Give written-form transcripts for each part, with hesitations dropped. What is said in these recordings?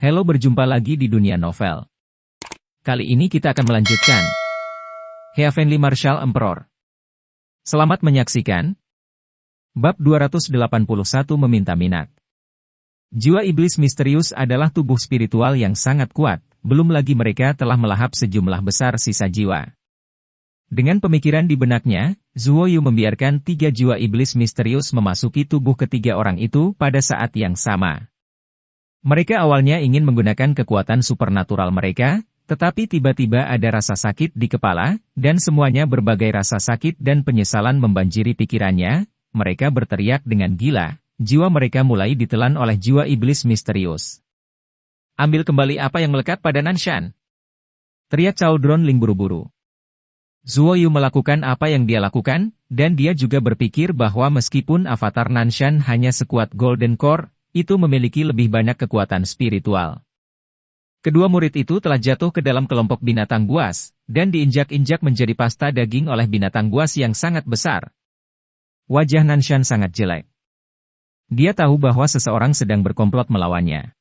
Halo, berjumpa lagi di dunia novel. Kali ini kita akan melanjutkan Heavenly Marshal Emperor. Selamat menyaksikan. Bab 281 meminta minat. Jiwa iblis misterius adalah tubuh spiritual yang sangat kuat, belum lagi mereka telah melahap sejumlah besar sisa jiwa. Dengan pemikiran di benaknya, Zuoyu membiarkan 3 jiwa iblis misterius memasuki tubuh ketiga orang itu pada saat yang sama. Mereka awalnya ingin menggunakan kekuatan supernatural mereka, tetapi tiba-tiba ada rasa sakit di kepala, dan semuanya berbagai rasa sakit dan penyesalan membanjiri pikirannya. Mereka berteriak dengan gila, jiwa mereka mulai ditelan oleh jiwa iblis misterius. Ambil kembali apa yang melekat pada Nanshan, teriak Cauldron Ling buru-buru. Zuoyu melakukan apa yang dia lakukan, dan dia juga berpikir bahwa meskipun avatar Nanshan hanya sekuat Golden Core, itu memiliki lebih banyak kekuatan spiritual. Kedua murid itu telah jatuh ke dalam kelompok binatang buas, dan diinjak-injak menjadi pasta daging oleh binatang buas yang sangat besar. Wajah Nanshan sangat jelek. Dia tahu bahwa seseorang sedang berkomplot melawannya.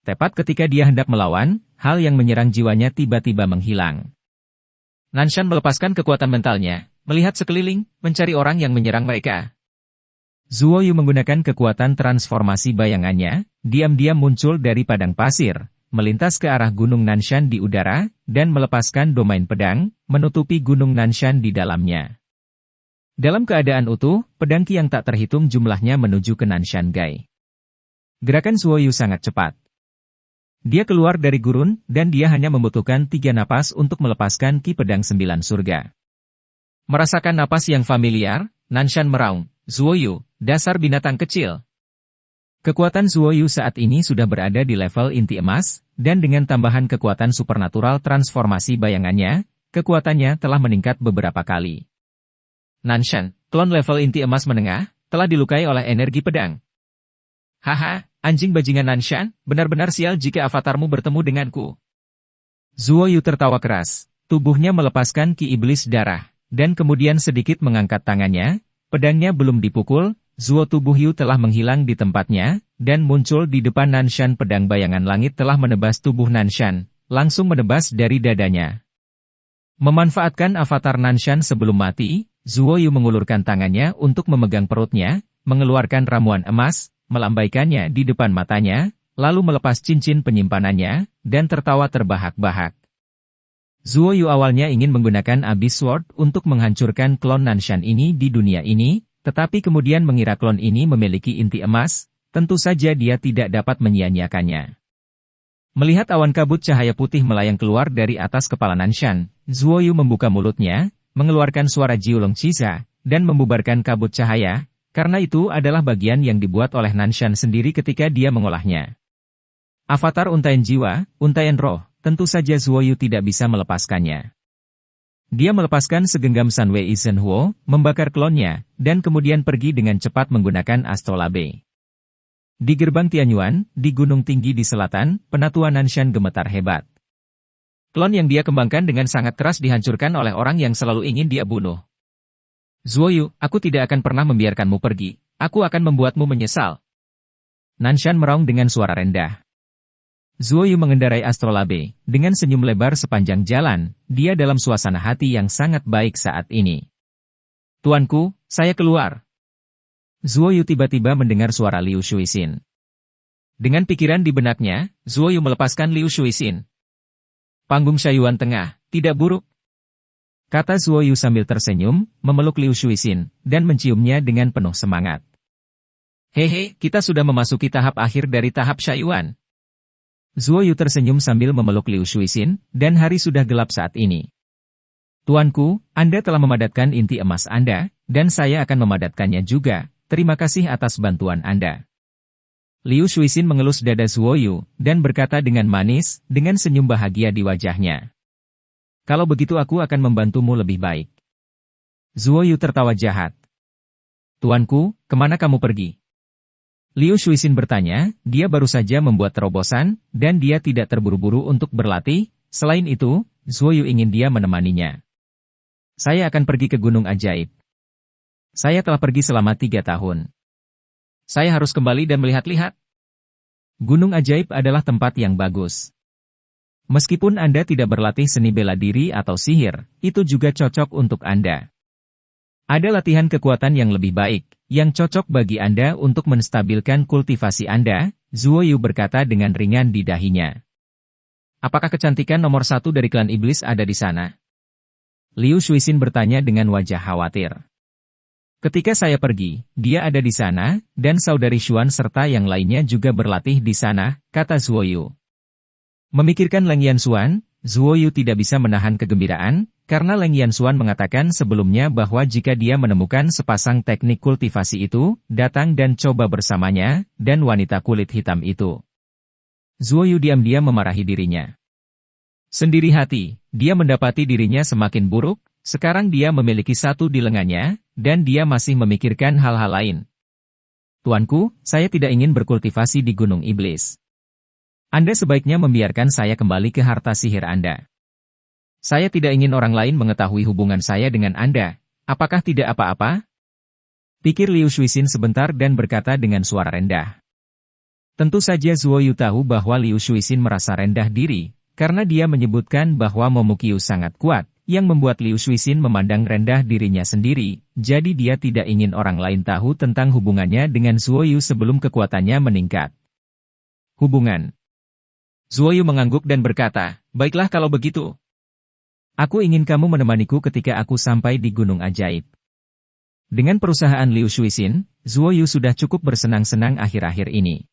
Tepat ketika dia hendak melawan, hal yang menyerang jiwanya tiba-tiba menghilang. Nanshan melepaskan kekuatan mentalnya, melihat sekeliling, mencari orang yang menyerang mereka. Zuoyu menggunakan kekuatan transformasi bayangannya, diam-diam muncul dari padang pasir, melintas ke arah Gunung Nanshan di udara, dan melepaskan domain pedang, menutupi Gunung Nanshan di dalamnya. Dalam keadaan utuh, pedang Qi yang tak terhitung jumlahnya menuju ke Nanshan Gai. Gerakan Zuoyu sangat cepat. Dia keluar dari gurun, dan dia hanya membutuhkan 3 napas untuk melepaskan Qi pedang 9 surga. Merasakan napas yang familiar, Nanshan meraung, "Zuoyu, dasar binatang kecil." Kekuatan Zuoyu saat ini sudah berada di level inti emas, dan dengan tambahan kekuatan supernatural transformasi bayangannya, kekuatannya telah meningkat beberapa kali. Nanshan, klon level inti emas menengah, telah dilukai oleh energi pedang. Haha, anjing bajingan Nanshan, benar-benar sial jika avatarmu bertemu denganku. Zuoyu tertawa keras, tubuhnya melepaskan Qi iblis darah, dan kemudian sedikit mengangkat tangannya. Pedangnya belum dipukul, Zuo tubuh Yu telah menghilang di tempatnya, dan muncul di depan Nanshan. Pedang bayangan langit telah menebas tubuh Nanshan, langsung menebas dari dadanya. Memanfaatkan avatar Nanshan sebelum mati, Zuo Yu mengulurkan tangannya untuk memegang perutnya, mengeluarkan ramuan emas, melambaikannya di depan matanya, lalu melepas cincin penyimpanannya, dan tertawa terbahak-bahak. Zuo Yu awalnya ingin menggunakan Abyss Sword untuk menghancurkan klon Nanshan ini di dunia ini, tetapi kemudian mengira klon ini memiliki inti emas, tentu saja dia tidak dapat menyia-nyiakannya. Melihat awan kabut cahaya putih melayang keluar dari atas kepala Nanshan, Zuo Yu membuka mulutnya, mengeluarkan suara Jiulong Ciza, dan membubarkan kabut cahaya, karena itu adalah bagian yang dibuat oleh Nanshan sendiri ketika dia mengolahnya. Avatar untaian jiwa, untaian roh. Tentu saja Zuoyu tidak bisa melepaskannya. Dia melepaskan segenggam Sunwei Zhenhuo, membakar klonnya, dan kemudian pergi dengan cepat menggunakan astrolabe. Di gerbang Tianyuan, di gunung tinggi di selatan, penatua Nanshan gemetar hebat. Klon yang dia kembangkan dengan sangat keras dihancurkan oleh orang yang selalu ingin dia bunuh. Zuoyu, aku tidak akan pernah membiarkanmu pergi, aku akan membuatmu menyesal. Nanshan meraung dengan suara rendah. Zuoyu mengendarai astrolabe, dengan senyum lebar sepanjang jalan, dia dalam suasana hati yang sangat baik saat ini. Tuanku, saya keluar. Zuoyu tiba-tiba mendengar suara Liu Shuixin. Dengan pikiran di benaknya, Zuoyu melepaskan Liu Shuixin. Panggung Shayuan Tengah, tidak buruk. Kata Zuoyu sambil tersenyum, memeluk Liu Shuixin, dan menciumnya dengan penuh semangat. Hehe, kita sudah memasuki tahap akhir dari tahap Shayuan. Zuoyu tersenyum sambil memeluk Liu Shuixin, dan hari sudah gelap saat ini. Tuanku, Anda telah memadatkan inti emas Anda, dan saya akan memadatkannya juga, terima kasih atas bantuan Anda. Liu Shuixin mengelus dada Zuoyu, dan berkata dengan manis, dengan senyum bahagia di wajahnya. Kalau begitu aku akan membantumu lebih baik. Zuoyu tertawa jahat. Tuanku, kemana kamu pergi? Liu Shuixin bertanya, dia baru saja membuat terobosan, dan dia tidak terburu-buru untuk berlatih, selain itu, Zuoyu ingin dia menemaninya. Saya akan pergi ke Gunung Ajaib. Saya telah pergi selama 3 tahun. Saya harus kembali dan melihat-lihat. Gunung Ajaib adalah tempat yang bagus. Meskipun Anda tidak berlatih seni bela diri atau sihir, itu juga cocok untuk Anda. Ada latihan kekuatan yang lebih baik, yang cocok bagi Anda untuk menstabilkan kultivasi Anda, Zuo Yu berkata dengan ringan di dahinya. Apakah kecantikan nomor 1 dari klan iblis ada di sana? Liu Shuixin bertanya dengan wajah khawatir. Ketika saya pergi, dia ada di sana, dan saudari Xuan serta yang lainnya juga berlatih di sana, kata Zuo Yu. Memikirkan Leng Yanxuan, Zuo Yu tidak bisa menahan kegembiraan, karena Leng Yanxuan mengatakan sebelumnya bahwa jika dia menemukan sepasang teknik kultivasi itu, datang dan coba bersamanya, dan wanita kulit hitam itu. Zuo Yu diam-diam memarahi dirinya. Sendiri hati, dia mendapati dirinya semakin buruk, sekarang dia memiliki satu di lengannya, dan dia masih memikirkan hal-hal lain. Tuanku, saya tidak ingin berkultivasi di Gunung Iblis. Anda sebaiknya membiarkan saya kembali ke harta sihir Anda. Saya tidak ingin orang lain mengetahui hubungan saya dengan Anda. Apakah tidak apa-apa? Pikir Liu Shuixin sebentar dan berkata dengan suara rendah. Tentu saja Zuo Yu tahu bahwa Liu Shuixin merasa rendah diri, karena dia menyebutkan bahwa Momokyu sangat kuat, yang membuat Liu Shuixin memandang rendah dirinya sendiri, jadi dia tidak ingin orang lain tahu tentang hubungannya dengan Zuo Yu sebelum kekuatannya meningkat. Hubungan. Zuo Yu mengangguk dan berkata, baiklah kalau begitu. Aku ingin kamu menemaniku ketika aku sampai di Gunung Ajaib. Dengan perusahaan Liu Shuixin, Zuo Yu sudah cukup bersenang-senang akhir-akhir ini.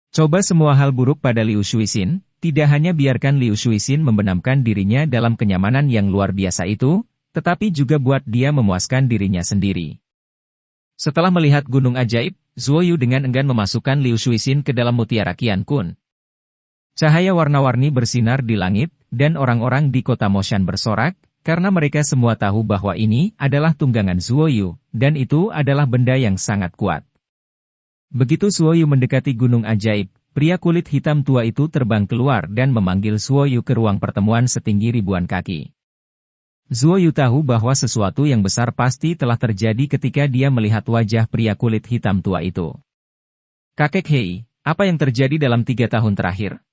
Coba semua hal buruk pada Liu Shuixin, tidak hanya biarkan Liu Shuixin membenamkan dirinya dalam kenyamanan yang luar biasa itu, tetapi juga buat dia memuaskan dirinya sendiri. Setelah melihat Gunung Ajaib, Zuo Yu dengan enggan memasukkan Liu Shuixin ke dalam mutiara Qiankun. Cahaya warna-warni bersinar di langit, dan orang-orang di kota Moshan bersorak, karena mereka semua tahu bahwa ini adalah tunggangan Zuo Yu, dan itu adalah benda yang sangat kuat. Begitu Zuo Yu mendekati Gunung Ajaib, pria kulit hitam tua itu terbang keluar dan memanggil Zuo Yu ke ruang pertemuan setinggi ribuan kaki. Zuo Yu tahu bahwa sesuatu yang besar pasti telah terjadi ketika dia melihat wajah pria kulit hitam tua itu. Kakek Hei, apa yang terjadi dalam 3 tahun terakhir?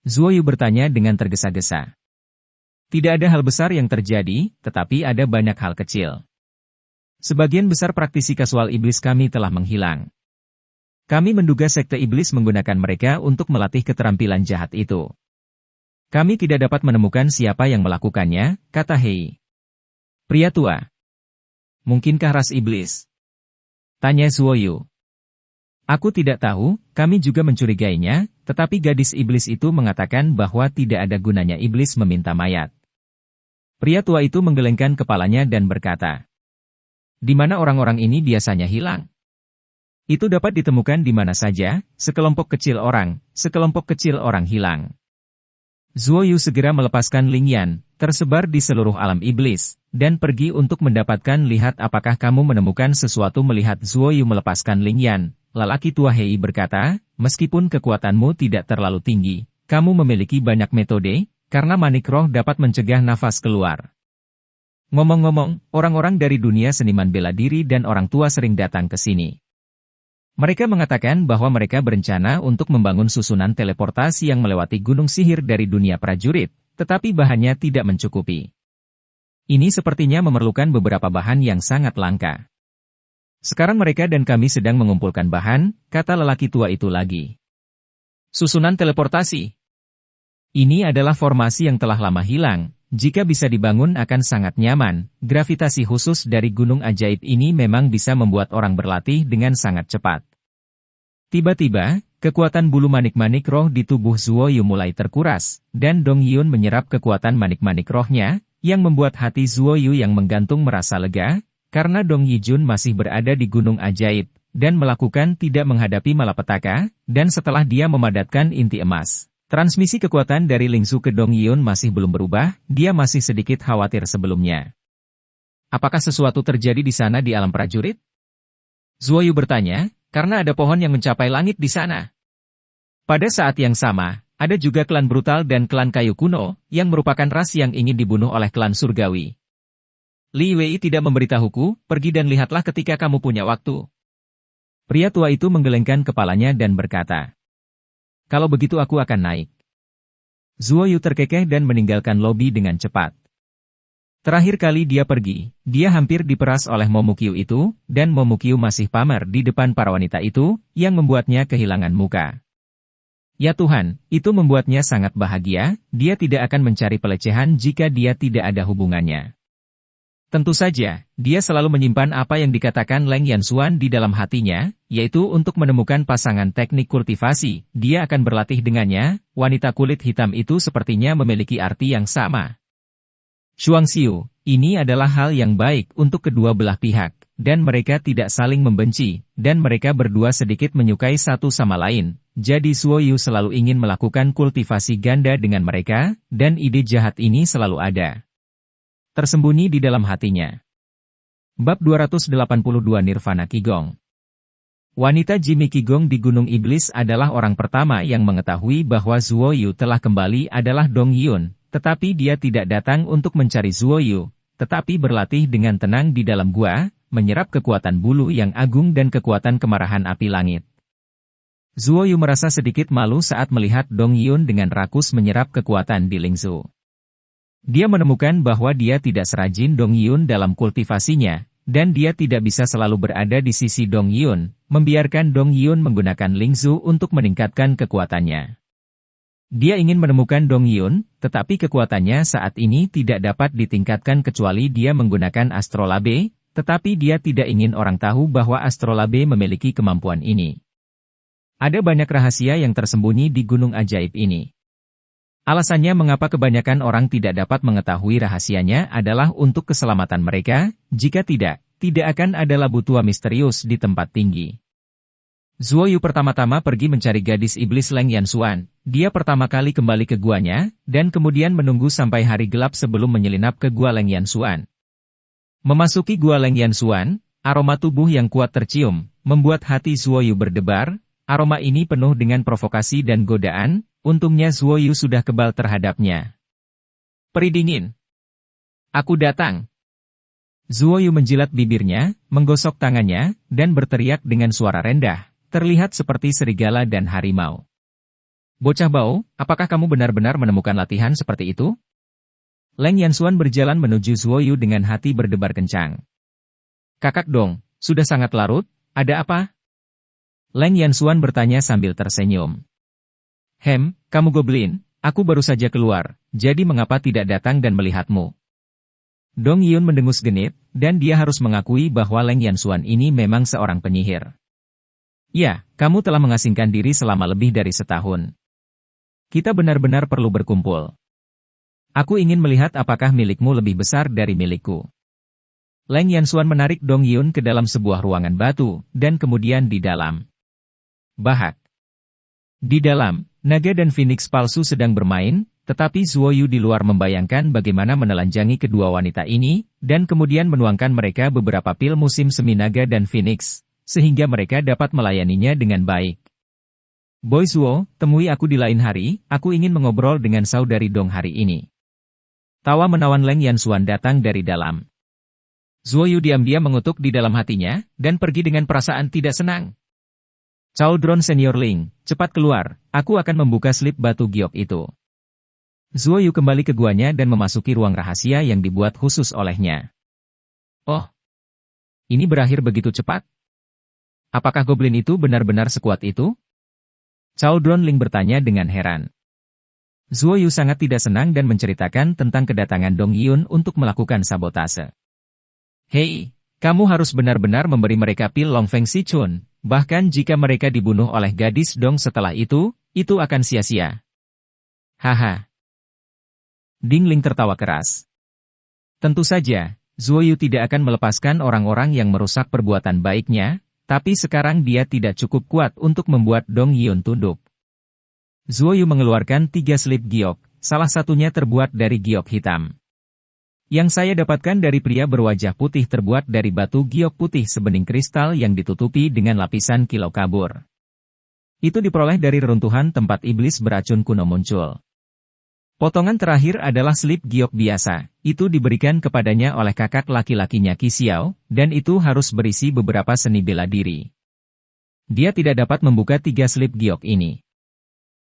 Zuo Yu bertanya dengan tergesa-gesa. Tidak ada hal besar yang terjadi, tetapi ada banyak hal kecil. Sebagian besar praktisi kasual iblis kami telah menghilang. Kami menduga sekte iblis menggunakan mereka untuk melatih keterampilan jahat itu. Kami tidak dapat menemukan siapa yang melakukannya, kata Hei. Pria tua. Mungkinkah ras iblis? Tanya Zuo Yu. Aku tidak tahu, kami juga mencurigainya, tetapi gadis iblis itu mengatakan bahwa tidak ada gunanya iblis meminta mayat. Pria tua itu menggelengkan kepalanya dan berkata, di mana orang-orang ini biasanya hilang? Itu dapat ditemukan di mana saja, sekelompok kecil orang hilang. Zuo Yu segera melepaskan Ling Yan, tersebar di seluruh alam iblis, dan pergi untuk mendapatkan lihat apakah kamu menemukan sesuatu. Melihat Zuo Yu melepaskan Ling Yan, lelaki tua Hei berkata, meskipun kekuatanmu tidak terlalu tinggi, kamu memiliki banyak metode, karena manik roh dapat mencegah nafas keluar. Ngomong-ngomong, orang-orang dari dunia seniman bela diri dan orang tua sering datang ke sini. Mereka mengatakan bahwa mereka berencana untuk membangun susunan teleportasi yang melewati gunung sihir dari dunia prajurit, tetapi bahannya tidak mencukupi. Ini sepertinya memerlukan beberapa bahan yang sangat langka. Sekarang mereka dan kami sedang mengumpulkan bahan, kata lelaki tua itu lagi. Susunan teleportasi. Ini adalah formasi yang telah lama hilang, jika bisa dibangun akan sangat nyaman. Gravitasi khusus dari Gunung Ajaib ini memang bisa membuat orang berlatih dengan sangat cepat. Tiba-tiba, kekuatan bulu manik-manik roh di tubuh Zuo Yu mulai terkuras, dan Dong Yun menyerap kekuatan manik-manik rohnya, yang membuat hati Zuo Yu yang menggantung merasa lega, karena Dong Yijun masih berada di Gunung Ajaib, dan melakukan tidak menghadapi malapetaka, dan setelah dia memadatkan inti emas. Transmisi kekuatan dari Lingzu ke Dong Yun masih belum berubah, dia masih sedikit khawatir sebelumnya. Apakah sesuatu terjadi di sana di alam prajurit? Zuo Yu bertanya, karena ada pohon yang mencapai langit di sana. Pada saat yang sama, ada juga klan brutal dan klan kayu kuno, yang merupakan ras yang ingin dibunuh oleh klan surgawi. Li Wei tidak memberitahuku, pergi dan lihatlah ketika kamu punya waktu. Pria tua itu menggelengkan kepalanya dan berkata, Kalau begitu aku akan naik. Zuo Yu terkekeh dan meninggalkan lobi dengan cepat. Terakhir kali dia pergi, dia hampir diperas oleh Momukyu itu, dan Momukyu masih pamer di depan para wanita itu, yang membuatnya kehilangan muka. Ya Tuhan, itu membuatnya sangat bahagia, dia tidak akan mencari pelecehan jika dia tidak ada hubungannya. Tentu saja, dia selalu menyimpan apa yang dikatakan Leng Yanxuan di dalam hatinya, yaitu untuk menemukan pasangan teknik kultivasi, dia akan berlatih dengannya, wanita kulit hitam itu sepertinya memiliki arti yang sama. Xuangxiu, ini adalah hal yang baik untuk kedua belah pihak, dan mereka tidak saling membenci, dan mereka berdua sedikit menyukai satu sama lain, jadi Zuo Yu selalu ingin melakukan kultivasi ganda dengan mereka, dan ide jahat ini selalu ada. Tersembunyi di dalam hatinya. Bab 282 Nirvana Qigong. Wanita Jimmy Qigong di Gunung Iblis adalah orang pertama yang mengetahui bahwa Zuo Yu telah kembali adalah Dong Yun. Tetapi dia tidak datang untuk mencari Zuo Yu, tetapi berlatih dengan tenang di dalam gua, menyerap kekuatan bulu yang agung dan kekuatan kemarahan api langit. Zuo Yu merasa sedikit malu saat melihat Dong Yun dengan rakus menyerap kekuatan di Lingzhou. Dia menemukan bahwa dia tidak serajin Dong Yun dalam kultivasinya, dan dia tidak bisa selalu berada di sisi Dong Yun, membiarkan Dong Yun menggunakan Lingzhou untuk meningkatkan kekuatannya. Dia ingin menemukan Dong Yun, tetapi kekuatannya saat ini tidak dapat ditingkatkan kecuali dia menggunakan astrolabe, tetapi dia tidak ingin orang tahu bahwa astrolabe memiliki kemampuan ini. Ada banyak rahasia yang tersembunyi di gunung ajaib ini. Alasannya mengapa kebanyakan orang tidak dapat mengetahui rahasianya adalah untuk keselamatan mereka, jika tidak akan ada labu tua misterius di tempat tinggi. Zuo Yu pertama-tama pergi mencari gadis iblis Leng Yanxuan. Dia pertama kali kembali ke guanya, dan kemudian menunggu sampai hari gelap sebelum menyelinap ke gua Leng Yanxuan. Memasuki gua Leng Yanxuan, aroma tubuh yang kuat tercium, membuat hati Zuo Yu berdebar. Aroma ini penuh dengan provokasi dan godaan, untungnya Zuo Yu sudah kebal terhadapnya. Peri dingin. Aku datang. Zuo Yu menjilat bibirnya, menggosok tangannya, dan berteriak dengan suara rendah. Terlihat seperti serigala dan harimau. Bocah bau, apakah kamu benar-benar menemukan latihan seperti itu? Leng Yanxuan berjalan menuju Zuo Yu dengan hati berdebar kencang. Kakak dong, sudah sangat larut, ada apa? Leng Yanxuan bertanya sambil tersenyum. Kamu goblin, aku baru saja keluar, jadi mengapa tidak datang dan melihatmu? Dong Yun mendengus genit, dan dia harus mengakui bahwa Leng Yanxuan ini memang seorang penyihir. Ya, kamu telah mengasingkan diri selama lebih dari setahun. Kita benar-benar perlu berkumpul. Aku ingin melihat apakah milikmu lebih besar dari milikku. Leng Yanxuan menarik Dong Yun ke dalam sebuah ruangan batu, dan kemudian di dalam. Bahak. Di dalam, naga dan phoenix palsu sedang bermain, tetapi Zuo Yu di luar membayangkan bagaimana menelanjangi kedua wanita ini, dan kemudian menuangkan mereka beberapa pil musim semi naga dan phoenix. Sehingga mereka dapat melayaninya dengan baik. Boy Zuo, temui aku di lain hari, aku ingin mengobrol dengan saudari Dong hari ini. Tawa menawan Leng Yanxuan datang dari dalam. Zuo Yu diam-diam mengutuk di dalam hatinya, dan pergi dengan perasaan tidak senang. Caudron Senior Ling, cepat keluar, aku akan membuka slip batu giok itu. Zuo Yu kembali ke guanya dan memasuki ruang rahasia yang dibuat khusus olehnya. Oh, ini berakhir begitu cepat? Apakah goblin itu benar-benar sekuat itu? Caudron Ling bertanya dengan heran. Zuo Yu sangat tidak senang dan menceritakan tentang kedatangan Dong Yun untuk melakukan sabotase. Hei, kamu harus benar-benar memberi mereka pil Long Feng Si Chun, bahkan jika mereka dibunuh oleh gadis Dong setelah itu akan sia-sia. Haha. Ding Ling tertawa keras. Tentu saja, Zuo Yu tidak akan melepaskan orang-orang yang merusak perbuatan baiknya, tapi sekarang dia tidak cukup kuat untuk membuat Dong Yun tunduk. Zuo Yu mengeluarkan 3 slip giok, salah satunya terbuat dari giok hitam. Yang saya dapatkan dari pria berwajah putih terbuat dari batu giok putih sebening kristal yang ditutupi dengan lapisan kilau kabur. Itu diperoleh dari reruntuhan tempat iblis beracun kuno muncul. Potongan terakhir adalah slip giok biasa, itu diberikan kepadanya oleh kakak laki-lakinya Qi Xiao, dan itu harus berisi beberapa seni bela diri. Dia tidak dapat membuka 3 slip giok ini.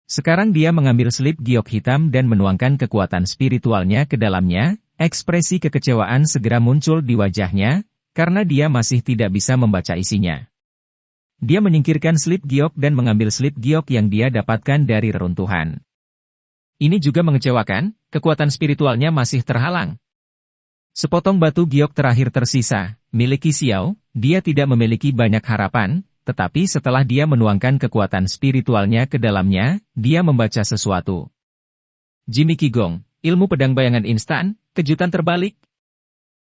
Sekarang dia mengambil slip giok hitam dan menuangkan kekuatan spiritualnya ke dalamnya, ekspresi kekecewaan segera muncul di wajahnya, karena dia masih tidak bisa membaca isinya. Dia menyingkirkan slip giok dan mengambil slip giok yang dia dapatkan dari reruntuhan. Ini juga mengecewakan, kekuatan spiritualnya masih terhalang. Sepotong batu giok terakhir tersisa, milik Qi Xiao, dia tidak memiliki banyak harapan, tetapi setelah dia menuangkan kekuatan spiritualnya ke dalamnya, dia membaca sesuatu. Jimmy Qigong, ilmu pedang bayangan instan, kejutan terbalik.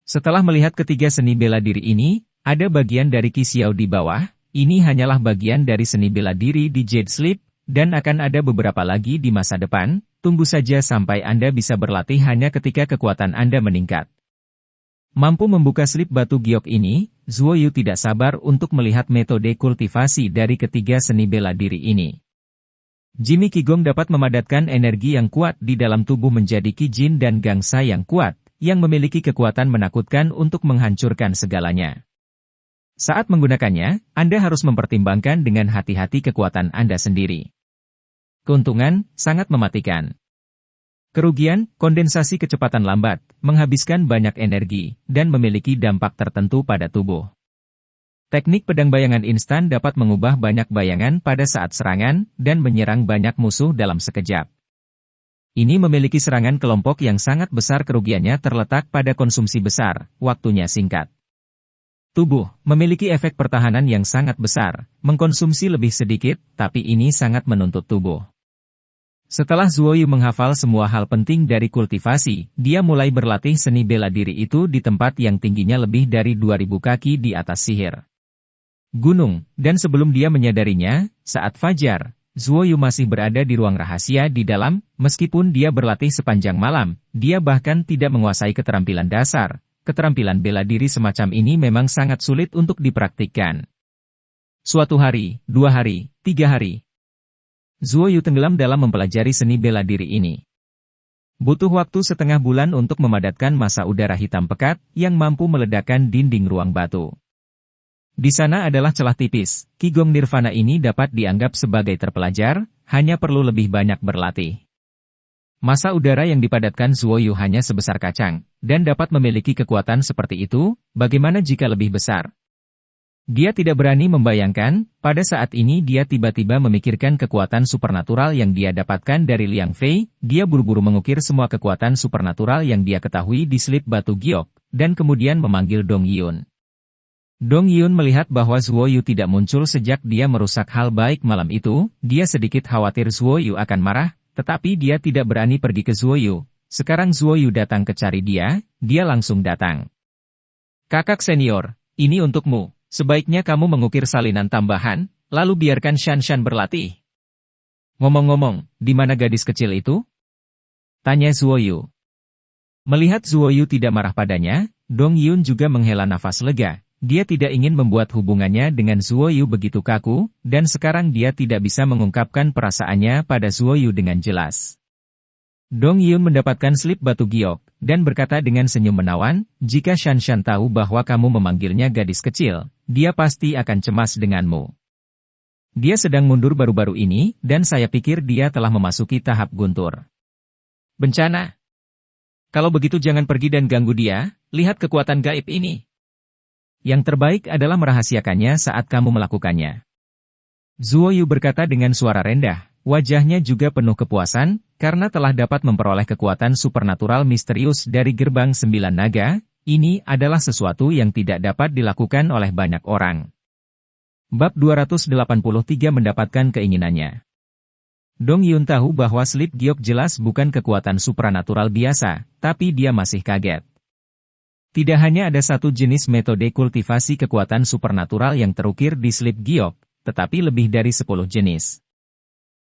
Setelah melihat ketiga seni bela diri ini, ada bagian dari Qi Xiao di bawah, ini hanyalah bagian dari seni bela diri di Jade Sleep, dan akan ada beberapa lagi di masa depan, tunggu saja sampai Anda bisa berlatih hanya ketika kekuatan Anda meningkat. Mampu membuka slip batu giok ini, Zuo Yu tidak sabar untuk melihat metode kultivasi dari ketiga seni bela diri ini. Jimmy Qigong dapat memadatkan energi yang kuat di dalam tubuh menjadi Qi Jin dan Gangsa yang kuat, yang memiliki kekuatan menakutkan untuk menghancurkan segalanya. Saat menggunakannya, Anda harus mempertimbangkan dengan hati-hati kekuatan Anda sendiri. Keuntungan, sangat mematikan. Kerugian, kondensasi kecepatan lambat, menghabiskan banyak energi, dan memiliki dampak tertentu pada tubuh. Teknik pedang bayangan instan dapat mengubah banyak bayangan pada saat serangan, dan menyerang banyak musuh dalam sekejap. Ini memiliki serangan kelompok yang sangat besar, kerugiannya terletak pada konsumsi besar, waktunya singkat. Tubuh, memiliki efek pertahanan yang sangat besar, mengkonsumsi lebih sedikit, tapi ini sangat menuntut tubuh. Setelah Zuo Yu menghafal semua hal penting dari kultivasi, dia mulai berlatih seni bela diri itu di tempat yang tingginya lebih dari 2000 kaki di atas sihir gunung, dan sebelum dia menyadarinya, saat fajar, Zuo Yu masih berada di ruang rahasia di dalam, meskipun dia berlatih sepanjang malam, dia bahkan tidak menguasai keterampilan dasar. Keterampilan bela diri semacam ini memang sangat sulit untuk dipraktikkan. Suatu hari, 2 hari, 3 hari. Zuo Yu tenggelam dalam mempelajari seni bela diri ini. Butuh waktu setengah bulan untuk memadatkan massa udara hitam pekat yang mampu meledakkan dinding ruang batu. Di sana adalah celah tipis. Qigong Nirvana ini dapat dianggap sebagai terpelajar, hanya perlu lebih banyak berlatih. Massa udara yang dipadatkan Zuo Yu hanya sebesar kacang, dan dapat memiliki kekuatan seperti itu, bagaimana jika lebih besar? Dia tidak berani membayangkan, pada saat ini dia tiba-tiba memikirkan kekuatan supernatural yang dia dapatkan dari Liang Fei, dia buru-buru mengukir semua kekuatan supernatural yang dia ketahui di slip batu giok, dan kemudian memanggil Dong Yun. Dong Yun melihat bahwa Zuo Yu tidak muncul sejak dia merusak hal baik malam itu, dia sedikit khawatir Zuo Yu akan marah, tetapi dia tidak berani pergi ke Zuo Yu. Sekarang Zuo Yu datang ke cari dia langsung datang. Kakak senior, ini untukmu. Sebaiknya kamu mengukir salinan tambahan, lalu biarkan Shan berlatih. Ngomong-ngomong, di mana gadis kecil itu? Tanya Zuo Yu. Melihat Zuo Yu tidak marah padanya, Dong Yun juga menghela nafas lega. Dia tidak ingin membuat hubungannya dengan Zuo Yu begitu kaku, dan sekarang dia tidak bisa mengungkapkan perasaannya pada Zuo Yu dengan jelas. Dong Yun mendapatkan slip batu giok, dan berkata dengan senyum menawan, jika Shan tahu bahwa kamu memanggilnya gadis kecil, dia pasti akan cemas denganmu. Dia sedang mundur baru-baru ini, dan saya pikir dia telah memasuki tahap guntur. Bencana. Kalau begitu jangan pergi dan ganggu dia, lihat kekuatan gaib ini. Yang terbaik adalah merahasiakannya saat kamu melakukannya. Zuo Yu berkata dengan suara rendah. Wajahnya juga penuh kepuasan, karena telah dapat memperoleh kekuatan supernatural misterius dari gerbang 9 naga, ini adalah sesuatu yang tidak dapat dilakukan oleh banyak orang. Bab 283 mendapatkan keinginannya. Dong Yun tahu bahwa slip giok jelas bukan kekuatan supranatural biasa, tapi dia masih kaget. Tidak hanya ada satu jenis metode kultivasi kekuatan supernatural yang terukir di slip giok, tetapi lebih dari 10 jenis.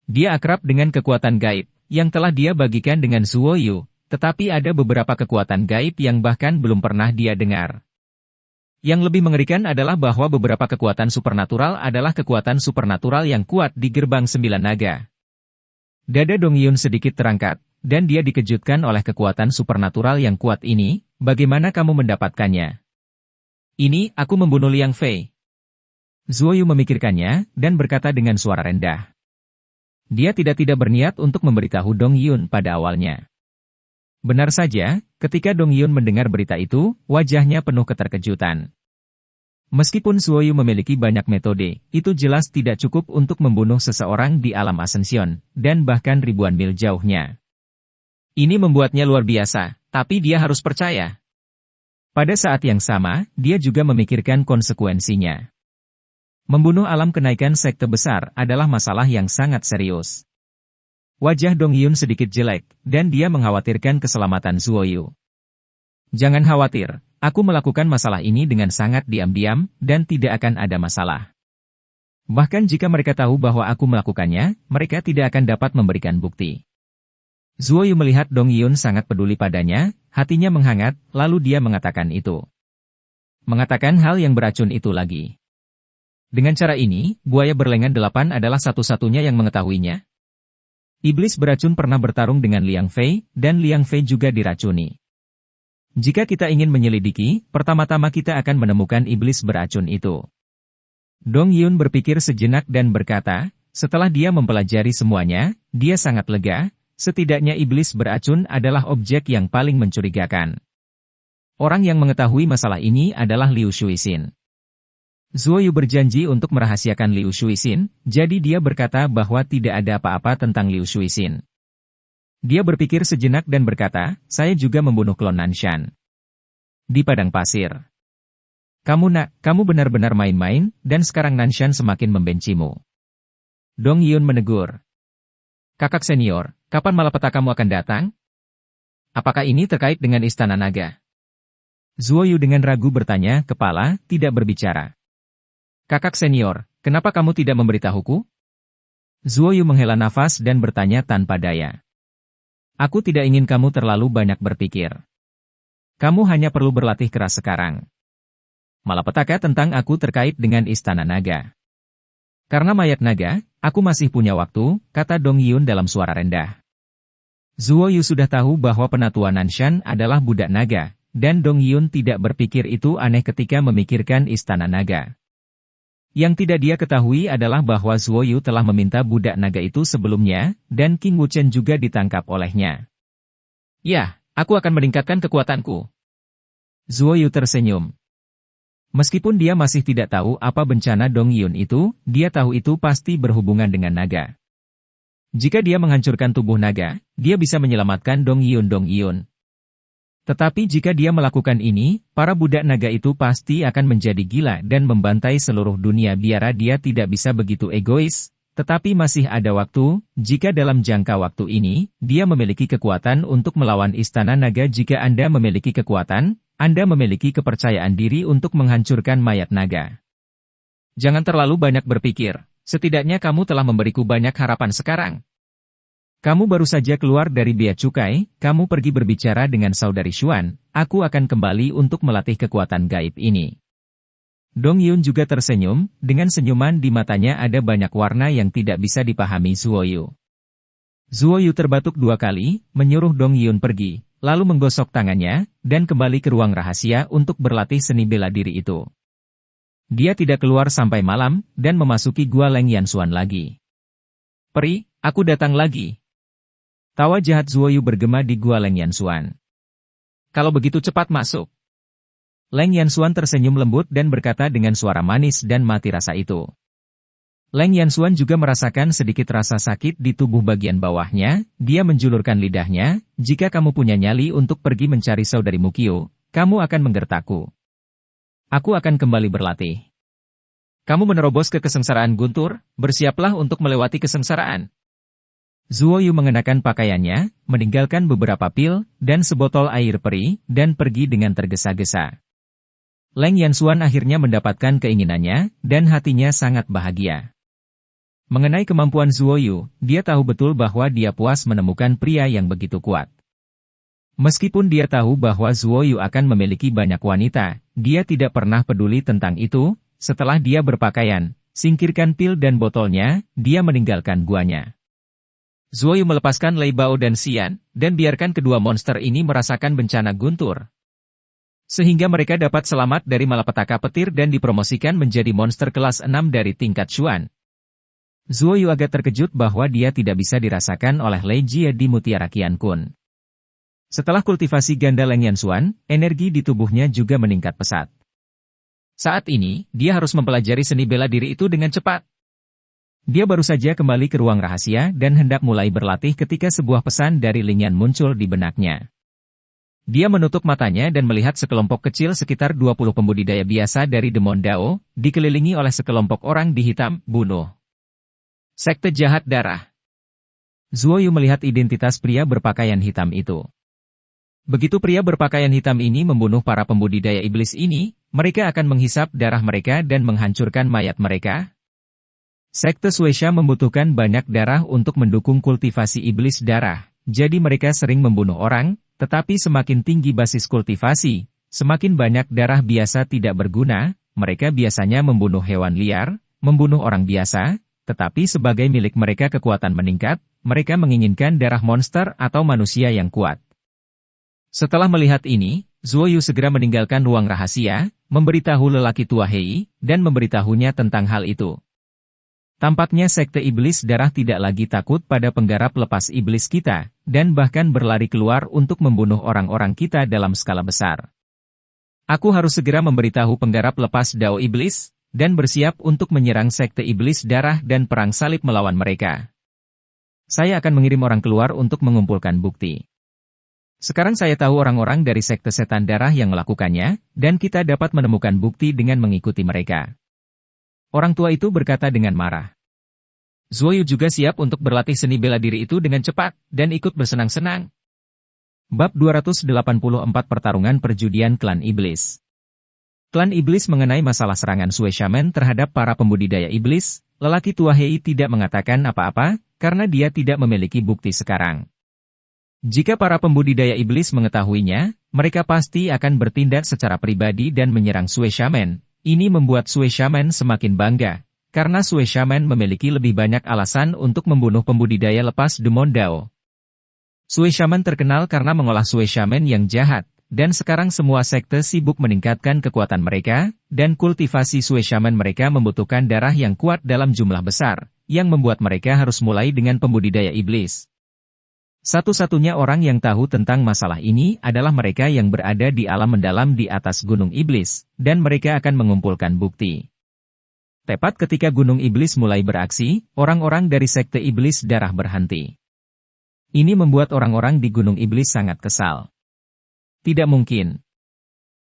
Dia akrab dengan kekuatan gaib, yang telah dia bagikan dengan Zuo Yu, tetapi ada beberapa kekuatan gaib yang bahkan belum pernah dia dengar. Yang lebih mengerikan adalah bahwa beberapa kekuatan supernatural adalah kekuatan supernatural yang kuat di gerbang 9 naga. Dada Dong Yun sedikit terangkat, dan dia dikejutkan oleh kekuatan supernatural yang kuat ini, bagaimana kamu mendapatkannya? Ini, aku membunuh Liang Fei. Zuo Yu memikirkannya, dan berkata dengan suara rendah. Dia tidak berniat untuk memberitahu Dong Yun pada awalnya. Benar saja, ketika Dong Yun mendengar berita itu, wajahnya penuh keterkejutan. Meskipun Zuoyu memiliki banyak metode, itu jelas tidak cukup untuk membunuh seseorang di alam Ascension, dan bahkan ribuan mil jauhnya. Ini membuatnya luar biasa, tapi dia harus percaya. Pada saat yang sama, dia juga memikirkan konsekuensinya. Membunuh alam kenaikan sekte besar adalah masalah yang sangat serius. Wajah Dong Yun sedikit jelek, dan dia mengkhawatirkan keselamatan Zuoyu. Jangan khawatir, aku melakukan masalah ini dengan sangat diam-diam, dan tidak akan ada masalah. Bahkan jika mereka tahu bahwa aku melakukannya, mereka tidak akan dapat memberikan bukti. Zuoyu melihat Dong Yun sangat peduli padanya, hatinya menghangat, lalu dia mengatakan itu. Mengatakan hal yang beracun itu lagi. Dengan cara ini, buaya berlengan 8 adalah satu-satunya yang mengetahuinya. Iblis beracun pernah bertarung dengan Liang Fei, dan Liang Fei juga diracuni. Jika kita ingin menyelidiki, pertama-tama kita akan menemukan iblis beracun itu. Dong Yun berpikir sejenak dan berkata, setelah dia mempelajari semuanya, dia sangat lega, setidaknya iblis beracun adalah objek yang paling mencurigakan. Orang yang mengetahui masalah ini adalah Liu Shuixin. Zuoyu berjanji untuk merahasiakan Liu Shuixin, jadi dia berkata bahwa tidak ada apa-apa tentang Liu Shuixin. Dia berpikir sejenak dan berkata, saya juga membunuh klon Nanshan. Di padang pasir. Kamu benar-benar main-main, dan sekarang Nanshan semakin membencimu. Dong Yun menegur. Kakak senior, kapan malapetakamu akan datang? Apakah ini terkait dengan Istana Naga? Zuoyu dengan ragu bertanya, kepala, tidak berbicara. Kakak senior, kenapa kamu tidak memberitahuku? Zuoyu menghela nafas dan bertanya tanpa daya. Aku tidak ingin kamu terlalu banyak berpikir. Kamu hanya perlu berlatih keras sekarang. Malapetaka tentang aku terkait dengan Istana Naga. Karena mayat naga, aku masih punya waktu, kata Dong Yun dalam suara rendah. Zuoyu sudah tahu bahwa penatua Nanshan adalah budak naga, dan Dong Yun tidak berpikir itu aneh ketika memikirkan Istana Naga. Yang tidak dia ketahui adalah bahwa Zuoyu telah meminta budak naga itu sebelumnya, dan King Wuchen juga ditangkap olehnya. Ya, aku akan meningkatkan kekuatanku. Zuoyu tersenyum. Meskipun dia masih tidak tahu apa bencana Dong Yun itu, dia tahu itu pasti berhubungan dengan naga. Jika dia menghancurkan tubuh naga, dia bisa menyelamatkan Dong Yun. Tetapi jika dia melakukan ini, para budak naga itu pasti akan menjadi gila dan membantai seluruh dunia biara dia tidak bisa begitu egois, tetapi masih ada waktu, jika dalam jangka waktu ini, dia memiliki kekuatan untuk melawan Istana Naga jika Anda memiliki kekuatan, Anda memiliki kepercayaan diri untuk menghancurkan mayat naga. Jangan terlalu banyak berpikir, setidaknya kamu telah memberiku banyak harapan sekarang. Kamu baru saja keluar dari bea cukai, kamu pergi berbicara dengan saudari Xuan, aku akan kembali untuk melatih kekuatan gaib ini. Dong Yun juga tersenyum, dengan senyuman di matanya ada banyak warna yang tidak bisa dipahami Zuoyu. Zuoyu terbatuk 2 kali, menyuruh Dong Yun pergi, lalu menggosok tangannya, dan kembali ke ruang rahasia untuk berlatih seni bela diri itu. Dia tidak keluar sampai malam, dan memasuki gua Leng Yanxuan lagi. Peri, aku datang lagi. Tawa jahat Zuoyu bergema di gua Leng Yanxuan. Kalau begitu cepat masuk. Leng Yanxuan tersenyum lembut dan berkata dengan suara manis dan mati rasa itu. Leng Yanxuan juga merasakan sedikit rasa sakit di tubuh bagian bawahnya, dia menjulurkan lidahnya, jika kamu punya nyali untuk pergi mencari saudarimu Kyo, kamu akan menggertakku. Aku akan kembali berlatih. Kamu menerobos ke kesengsaraan guntur, bersiaplah untuk melewati kesengsaraan. Zuoyu mengenakan pakaiannya, meninggalkan beberapa pil, dan sebotol air peri, dan pergi dengan tergesa-gesa. Leng Yanxuan akhirnya mendapatkan keinginannya, dan hatinya sangat bahagia. Mengenai kemampuan Zuoyu, dia tahu betul bahwa dia puas menemukan pria yang begitu kuat. Meskipun dia tahu bahwa Zuoyu akan memiliki banyak wanita, dia tidak pernah peduli tentang itu. Setelah dia berpakaian, singkirkan pil dan botolnya, dia meninggalkan guanya. Zuoyu melepaskan Lei Bao dan Xian, dan biarkan kedua monster ini merasakan bencana guntur. Sehingga mereka dapat selamat dari malapetaka petir dan dipromosikan menjadi monster kelas 6 dari tingkat Xuan. Zuo Yu agak terkejut bahwa dia tidak bisa dirasakan oleh Lei Jie di Mutiara Qiankun. Setelah kultivasi ganda Leng Yanxuan, energi di tubuhnya juga meningkat pesat. Saat ini, dia harus mempelajari seni bela diri itu dengan cepat. Dia baru saja kembali ke ruang rahasia dan hendak mulai berlatih ketika sebuah pesan dari Ling Yan muncul di benaknya. Dia menutup matanya dan melihat sekelompok kecil sekitar 20 pembudidaya biasa dari Demon Dao, dikelilingi oleh sekelompok orang di hitam, bunuh. Sekte jahat darah. Zuo Yu melihat identitas pria berpakaian hitam itu. Begitu pria berpakaian hitam ini membunuh para pembudidaya iblis ini, mereka akan menghisap darah mereka dan menghancurkan mayat mereka. Sekte Suisha membutuhkan banyak darah untuk mendukung kultivasi iblis darah, jadi mereka sering membunuh orang, tetapi semakin tinggi basis kultivasi, semakin banyak darah biasa tidak berguna, mereka biasanya membunuh hewan liar, membunuh orang biasa, tetapi sebagai milik mereka kekuatan meningkat, mereka menginginkan darah monster atau manusia yang kuat. Setelah melihat ini, Zuo Yu segera meninggalkan ruang rahasia, memberitahu lelaki tua Hei, dan memberitahunya tentang hal itu. Tampaknya sekte iblis darah tidak lagi takut pada penggarap lepas iblis kita, dan bahkan berlari keluar untuk membunuh orang-orang kita dalam skala besar. Aku harus segera memberitahu penggarap lepas Dao Iblis, dan bersiap untuk menyerang sekte iblis darah dan perang salib melawan mereka. Saya akan mengirim orang keluar untuk mengumpulkan bukti. Sekarang saya tahu orang-orang dari sekte setan darah yang melakukannya, dan kita dapat menemukan bukti dengan mengikuti mereka. Orang tua itu berkata dengan marah. Zuo Yu juga siap untuk berlatih seni bela diri itu dengan cepat, dan ikut bersenang-senang. Bab 284 Pertarungan Perjudian Klan Iblis. Klan Iblis mengenai masalah serangan Sui Shaman terhadap para pembudidaya iblis, lelaki tua Hei tidak mengatakan apa-apa, karena dia tidak memiliki bukti sekarang. Jika para pembudidaya iblis mengetahuinya, mereka pasti akan bertindak secara pribadi dan menyerang Sui Shaman. Ini membuat Sui Shaman semakin bangga, karena Sui Shaman memiliki lebih banyak alasan untuk membunuh pembudidaya lepas Demon Dao. Sui Shaman terkenal karena mengolah Sui Shaman yang jahat, dan sekarang semua sekte sibuk meningkatkan kekuatan mereka, dan kultivasi Sui Shaman mereka membutuhkan darah yang kuat dalam jumlah besar, yang membuat mereka harus mulai dengan pembudidaya iblis. Satu-satunya orang yang tahu tentang masalah ini adalah mereka yang berada di alam mendalam di atas Gunung Iblis, dan mereka akan mengumpulkan bukti. Tepat ketika Gunung Iblis mulai beraksi, orang-orang dari sekte iblis darah berhenti. Ini membuat orang-orang di Gunung Iblis sangat kesal. Tidak mungkin.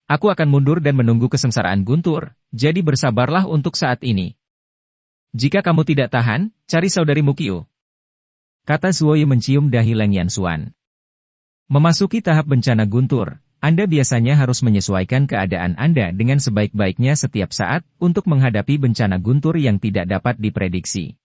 Aku akan mundur dan menunggu kesengsaraan Guntur, jadi bersabarlah untuk saat ini. Jika kamu tidak tahan, cari saudarimu Qiu. Kata Zuo Yu mencium dahi Leng Yanxuan. Memasuki tahap bencana Guntur, Anda biasanya harus menyesuaikan keadaan Anda dengan sebaik-baiknya setiap saat untuk menghadapi bencana Guntur yang tidak dapat diprediksi.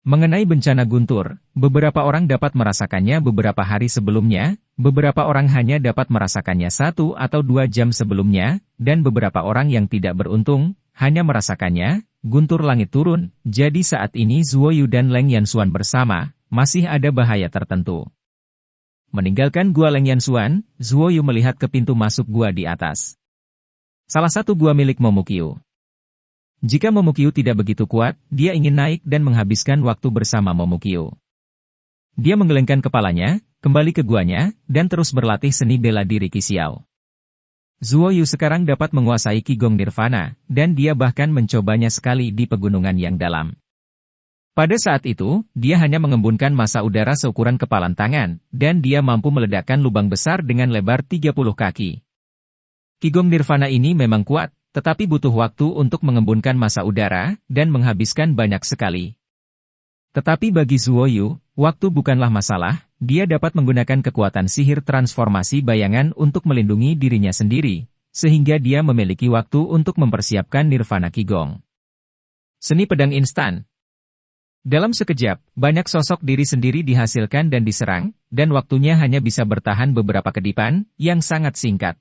Mengenai bencana Guntur, beberapa orang dapat merasakannya beberapa hari sebelumnya, beberapa orang hanya dapat merasakannya 1 atau 2 jam sebelumnya, dan beberapa orang yang tidak beruntung, hanya merasakannya, Guntur langit turun, jadi saat ini Zuo Yu dan Leng Yanxuan bersama, masih ada bahaya tertentu. Meninggalkan gua Leng Yanxuan, Zuo Yu melihat ke pintu masuk gua di atas. Salah satu gua milik Momoqiu. Jika Momoqiu tidak begitu kuat, dia ingin naik dan menghabiskan waktu bersama Momoqiu. Dia menggelengkan kepalanya, kembali ke guanya, dan terus berlatih seni bela diri Qi Xiao. Zuo Yu sekarang dapat menguasai Qigong Nirvana, dan dia bahkan mencobanya sekali di pegunungan yang dalam. Pada saat itu, dia hanya mengembunkan massa udara seukuran kepalan tangan, dan dia mampu meledakkan lubang besar dengan lebar 30 kaki. Qigong Nirvana ini memang kuat, tetapi butuh waktu untuk mengembunkan massa udara, dan menghabiskan banyak sekali. Tetapi bagi Zuo Yu, waktu bukanlah masalah, dia dapat menggunakan kekuatan sihir transformasi bayangan untuk melindungi dirinya sendiri, sehingga dia memiliki waktu untuk mempersiapkan Nirvana Qigong. Seni pedang instan. Dalam sekejap, banyak sosok diri sendiri dihasilkan dan diserang, dan waktunya hanya bisa bertahan beberapa kedipan, yang sangat singkat.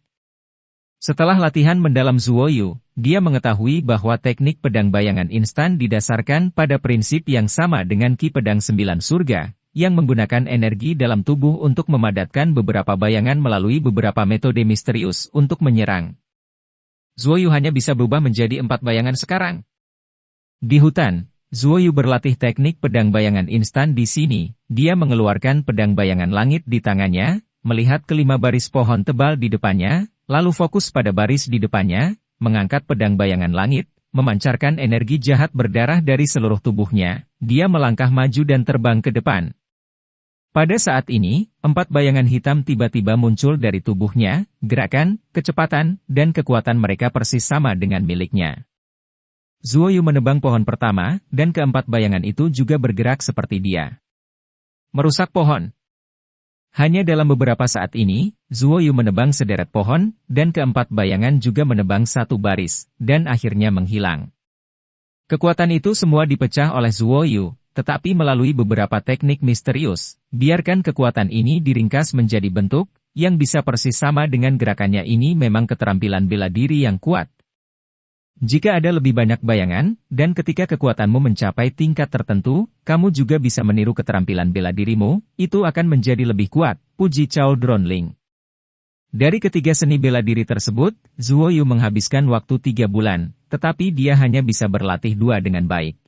Setelah latihan mendalam Zuo Yu, dia mengetahui bahwa teknik pedang bayangan instan didasarkan pada prinsip yang sama dengan Ki Pedang 9 Surga, yang menggunakan energi dalam tubuh untuk memadatkan beberapa bayangan melalui beberapa metode misterius untuk menyerang. Zuo Yu hanya bisa berubah menjadi 4 bayangan sekarang. Di hutan, Zuoyu berlatih teknik pedang bayangan instan di sini. Dia mengeluarkan pedang bayangan langit di tangannya, melihat kelima baris pohon tebal di depannya, lalu fokus pada baris di depannya, mengangkat pedang bayangan langit, memancarkan energi jahat berdarah dari seluruh tubuhnya. Dia melangkah maju dan terbang ke depan. Pada saat ini, 4 bayangan hitam tiba-tiba muncul dari tubuhnya. Gerakan, kecepatan, dan kekuatan mereka persis sama dengan miliknya. Zuoyu menebang pohon pertama, dan keempat bayangan itu juga bergerak seperti dia. Merusak pohon. Hanya dalam beberapa saat ini, Zuoyu menebang sederet pohon, dan keempat bayangan juga menebang satu baris, dan akhirnya menghilang. Kekuatan itu semua dipecah oleh Zuoyu, tetapi melalui beberapa teknik misterius. Biarkan kekuatan ini diringkas menjadi bentuk, yang bisa persis sama dengan gerakannya. Ini memang keterampilan bela diri yang kuat. Jika ada lebih banyak bayangan, dan ketika kekuatanmu mencapai tingkat tertentu, kamu juga bisa meniru keterampilan bela dirimu, itu akan menjadi lebih kuat, puji Cao Dronling. Dari ketiga seni bela diri tersebut, Zuoyu menghabiskan waktu 3 bulan, tetapi dia hanya bisa berlatih 2 dengan baik.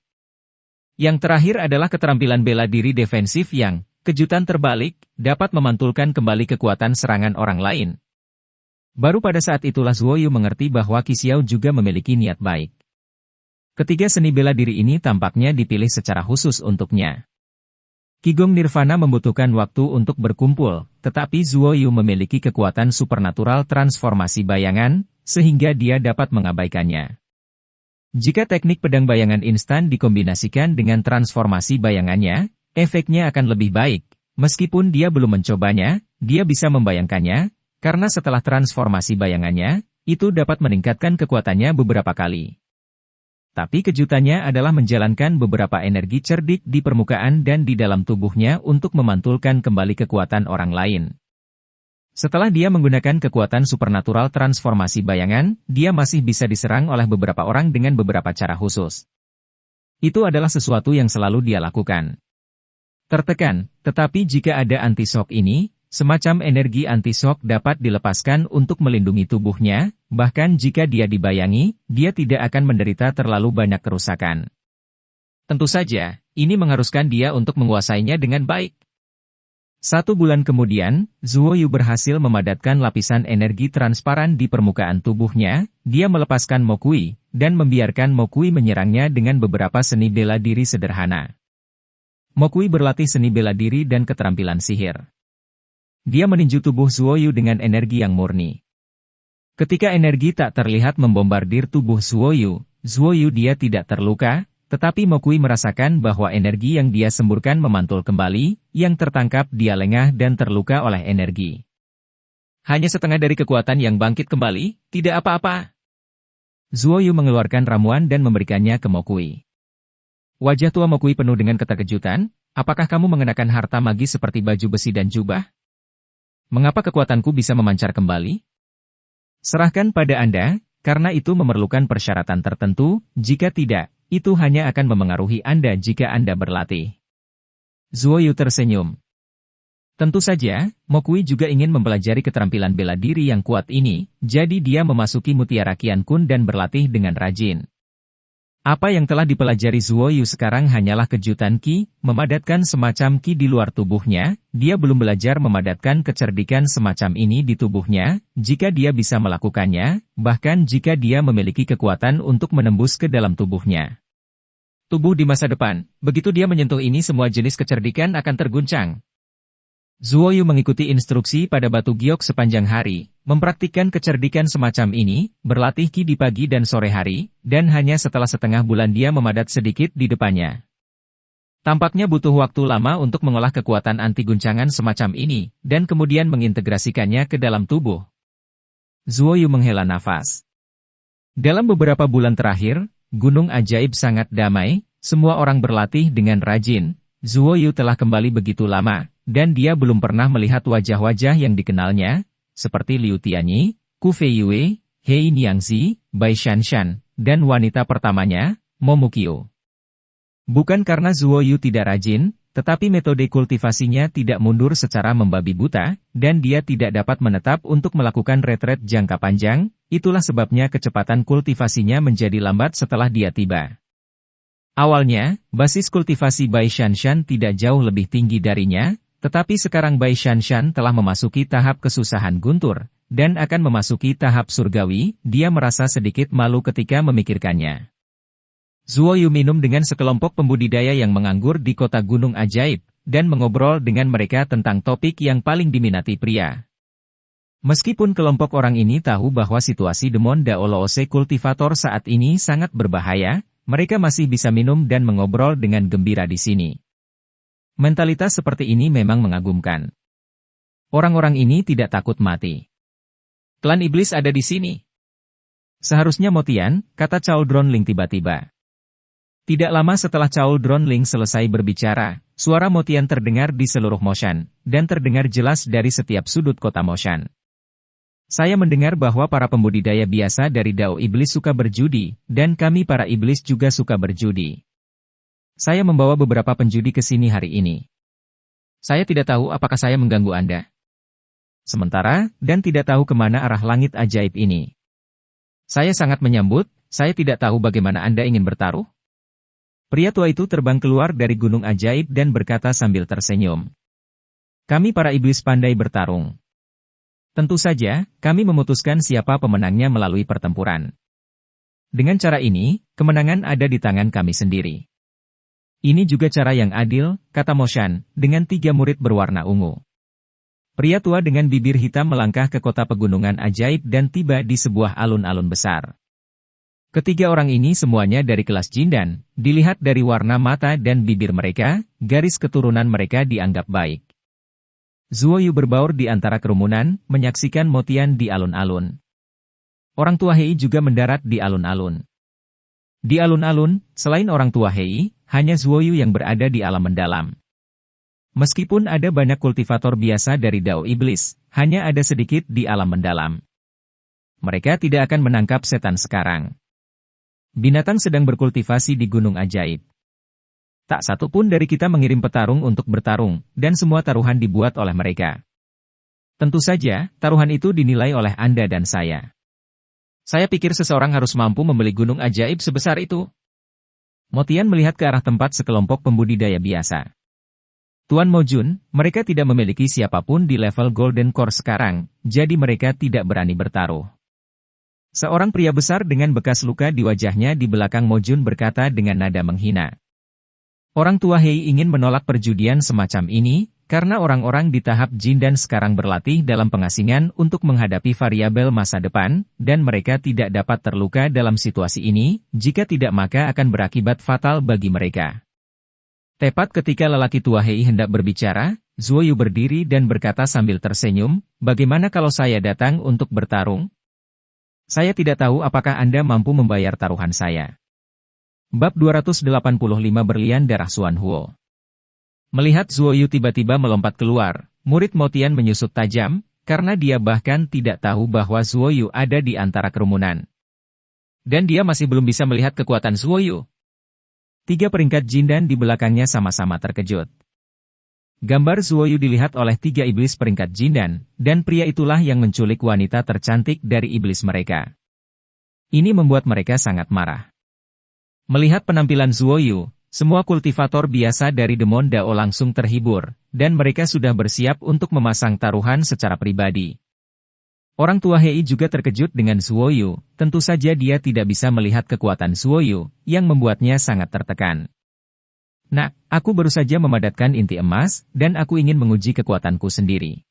Yang terakhir adalah keterampilan bela diri defensif yang, kejutan terbalik, dapat memantulkan kembali kekuatan serangan orang lain. Baru pada saat itulah Zuoyu mengerti bahwa Qi Xiao juga memiliki niat baik. Ketiga seni bela diri ini tampaknya dipilih secara khusus untuknya. Qigong Nirvana membutuhkan waktu untuk berkumpul, tetapi Zuoyu memiliki kekuatan supernatural transformasi bayangan, sehingga dia dapat mengabaikannya. Jika teknik pedang bayangan instan dikombinasikan dengan transformasi bayangannya, efeknya akan lebih baik. Meskipun dia belum mencobanya, dia bisa membayangkannya, karena setelah transformasi bayangannya, itu dapat meningkatkan kekuatannya beberapa kali. Tapi kejutannya adalah menjalankan beberapa energi cerdik di permukaan dan di dalam tubuhnya untuk memantulkan kembali kekuatan orang lain. Setelah dia menggunakan kekuatan supernatural transformasi bayangan, dia masih bisa diserang oleh beberapa orang dengan beberapa cara khusus. Itu adalah sesuatu yang selalu dia lakukan. Tertekan, tetapi jika ada anti-shock ini, semacam energi anti-shock dapat dilepaskan untuk melindungi tubuhnya, bahkan jika dia dibayangi, dia tidak akan menderita terlalu banyak kerusakan. Tentu saja, ini mengharuskan dia untuk menguasainya dengan baik. 1 bulan kemudian, Zuoyu berhasil memadatkan lapisan energi transparan di permukaan tubuhnya. Dia melepaskan Mokui, dan membiarkan Mokui menyerangnya dengan beberapa seni bela diri sederhana. Mokui berlatih seni bela diri dan keterampilan sihir. Dia meninju tubuh Zuoyu dengan energi yang murni. Ketika energi tak terlihat membombardir tubuh Zuoyu dia tidak terluka, tetapi Mokui merasakan bahwa energi yang dia semburkan memantul kembali, yang tertangkap dia lengah dan terluka oleh energi. Hanya setengah dari kekuatan yang bangkit kembali, tidak apa-apa. Zuoyu mengeluarkan ramuan dan memberikannya ke Mokui. Wajah tua Mokui penuh dengan keterkejutan. Apakah kamu mengenakan harta magis seperti baju besi dan jubah? Mengapa kekuatanku bisa memancar kembali? Serahkan pada Anda, karena itu memerlukan persyaratan tertentu. Jika tidak, itu hanya akan memengaruhi Anda jika Anda berlatih. Zuoyu tersenyum. Tentu saja, Mokui juga ingin mempelajari keterampilan bela diri yang kuat ini, jadi dia memasuki Mutiara Qian Kun dan berlatih dengan rajin. Apa yang telah dipelajari Zuoyu sekarang hanyalah kejutan Qi, memadatkan semacam Qi di luar tubuhnya. Dia belum belajar memadatkan kecerdikan semacam ini di tubuhnya. Jika dia bisa melakukannya, bahkan jika dia memiliki kekuatan untuk menembus ke dalam tubuhnya. Tubuh di masa depan, begitu dia menyentuh ini semua jenis kecerdikan akan terguncang. Zuoyu mengikuti instruksi pada batu giok sepanjang hari, mempraktikkan kecerdikan semacam ini, berlatih Qi di pagi dan sore hari, dan hanya setelah setengah bulan dia memadat sedikit di depannya. Tampaknya butuh waktu lama untuk mengolah kekuatan anti-guncangan semacam ini, dan kemudian mengintegrasikannya ke dalam tubuh. Zuoyu menghela nafas. Dalam beberapa bulan terakhir, Gunung Ajaib sangat damai, semua orang berlatih dengan rajin. Zuoyu telah kembali begitu lama, dan dia belum pernah melihat wajah-wajah yang dikenalnya, seperti Liu Tianyi, Ku Feiyue, Hei Niangzi, Bai Shanshan, dan wanita pertamanya, Momukyo. Bukan karena Zuoyu tidak rajin, tetapi metode kultivasinya tidak mundur secara membabi buta, dan dia tidak dapat menetap untuk melakukan retret jangka panjang. Itulah sebabnya kecepatan kultivasinya menjadi lambat setelah dia tiba. Awalnya, basis kultivasi Bai Shanshan tidak jauh lebih tinggi darinya, tetapi sekarang Bai Shanshan telah memasuki tahap kesusahan guntur, dan akan memasuki tahap surgawi. Dia merasa sedikit malu ketika memikirkannya. Zuoyu minum dengan sekelompok pembudidaya yang menganggur di kota Gunung Ajaib, dan mengobrol dengan mereka tentang topik yang paling diminati pria. Meskipun kelompok orang ini tahu bahwa situasi Demon Daoloose kultivator saat ini sangat berbahaya, mereka masih bisa minum dan mengobrol dengan gembira di sini. Mentalitas seperti ini memang mengagumkan. Orang-orang ini tidak takut mati. Klan iblis ada di sini. Seharusnya Motian, kata Cao Dronling tiba-tiba. Tidak lama setelah Cao Dronling selesai berbicara, suara Motian terdengar di seluruh Moshan, dan terdengar jelas dari setiap sudut kota Moshan. Saya mendengar bahwa para pembudidaya biasa dari Dao Iblis suka berjudi, dan kami para iblis juga suka berjudi. Saya membawa beberapa penjudi ke sini hari ini. Saya tidak tahu apakah saya mengganggu Anda. Sementara, dan tidak tahu kemana arah langit ajaib ini. Saya sangat menyambut, saya tidak tahu bagaimana Anda ingin bertaruh. Pria tua itu terbang keluar dari gunung ajaib dan berkata sambil tersenyum. Kami para iblis pandai bertarung. Tentu saja, kami memutuskan siapa pemenangnya melalui pertempuran. Dengan cara ini, kemenangan ada di tangan kami sendiri. Ini juga cara yang adil, kata Moshan, dengan 3 murid berwarna ungu. Pria tua dengan bibir hitam melangkah ke kota pegunungan ajaib dan tiba di sebuah alun-alun besar. Ketiga orang ini semuanya dari kelas Jindan, dilihat dari warna mata dan bibir mereka, garis keturunan mereka dianggap baik. Zuoyu berbaur di antara kerumunan, menyaksikan Motian di alun-alun. Orang tua Hei juga mendarat di alun-alun. Di alun-alun, selain orang tua Hei, hanya Zuoyu yang berada di alam mendalam. Meskipun ada banyak kultivator biasa dari Dao Iblis, hanya ada sedikit di alam mendalam. Mereka tidak akan menangkap setan sekarang. Binatang sedang berkultivasi di Gunung Ajaib. Tak satu pun dari kita mengirim petarung untuk bertarung, dan semua taruhan dibuat oleh mereka. Tentu saja, taruhan itu dinilai oleh Anda dan saya. Saya pikir seseorang harus mampu membeli gunung ajaib sebesar itu. Motian melihat ke arah tempat sekelompok pembudidaya biasa. Tuan Mojun, mereka tidak memiliki siapapun di level Golden Core sekarang, jadi mereka tidak berani bertaruh. Seorang pria besar dengan bekas luka di wajahnya di belakang Mojun berkata dengan nada menghina. Orang tua Hei ingin menolak perjudian semacam ini, karena orang-orang di tahap Jindan sekarang berlatih dalam pengasingan untuk menghadapi variabel masa depan, dan mereka tidak dapat terluka dalam situasi ini, jika tidak maka akan berakibat fatal bagi mereka. Tepat ketika lelaki tua Hei hendak berbicara, Zuoyu berdiri dan berkata sambil tersenyum, bagaimana kalau saya datang untuk bertarung? Saya tidak tahu apakah Anda mampu membayar taruhan saya. Bab 285 Berlian Darah Xuan Huo. Melihat Zuoyu tiba-tiba melompat keluar, murid Motian menyusut tajam, karena dia bahkan tidak tahu bahwa Zuoyu ada di antara kerumunan. Dan dia masih belum bisa melihat kekuatan Zuoyu. 3 peringkat Jindan di belakangnya sama-sama terkejut. Gambar Zuoyu dilihat oleh 3 iblis peringkat Jindan, dan pria itulah yang menculik wanita tercantik dari iblis mereka. Ini membuat mereka sangat marah. Melihat penampilan Zuoyu, semua kultivator biasa dari Demon Dao langsung terhibur, dan mereka sudah bersiap untuk memasang taruhan secara pribadi. Orang tua Hei juga terkejut dengan Zuoyu, tentu saja dia tidak bisa melihat kekuatan Zuoyu, yang membuatnya sangat tertekan. Nak, aku baru saja memadatkan inti emas, dan aku ingin menguji kekuatanku sendiri.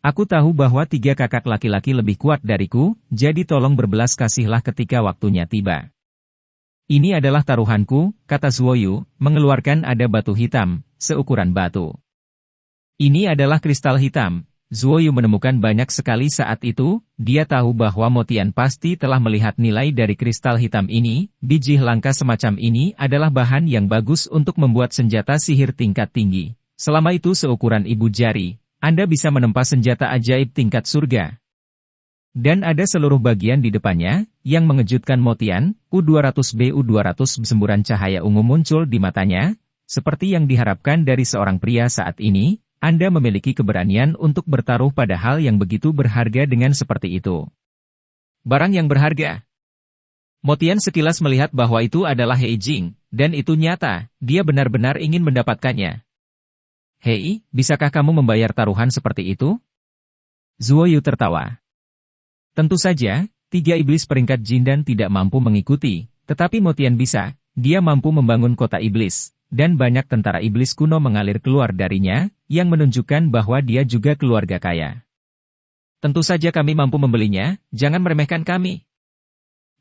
Aku tahu bahwa 3 kakak laki-laki lebih kuat dariku, jadi tolong berbelas kasihlah ketika waktunya tiba. Ini adalah taruhanku, kata Zuoyu, mengeluarkan ada batu hitam, seukuran batu. Ini adalah kristal hitam. Zuoyu menemukan banyak sekali saat itu, dia tahu bahwa Motian pasti telah melihat nilai dari kristal hitam ini, biji langka semacam ini adalah bahan yang bagus untuk membuat senjata sihir tingkat tinggi. Selama itu seukuran ibu jari, Anda bisa menempa senjata ajaib tingkat surga. Dan ada seluruh bagian di depannya, yang mengejutkan Motian, U200B U200 semburan cahaya ungu muncul di matanya, seperti yang diharapkan dari seorang pria saat ini, Anda memiliki keberanian untuk bertaruh pada hal yang begitu berharga dengan seperti itu. Barang yang berharga. Motian sekilas melihat bahwa itu adalah Hei Jing, dan itu nyata, dia benar-benar ingin mendapatkannya. Hei, bisakah kamu membayar taruhan seperti itu? Zuo Yu tertawa. Tentu saja, 3 iblis peringkat Jindan tidak mampu mengikuti, tetapi Motian bisa, dia mampu membangun kota iblis, dan banyak tentara iblis kuno mengalir keluar darinya, yang menunjukkan bahwa dia juga keluarga kaya. Tentu saja kami mampu membelinya, jangan meremehkan kami.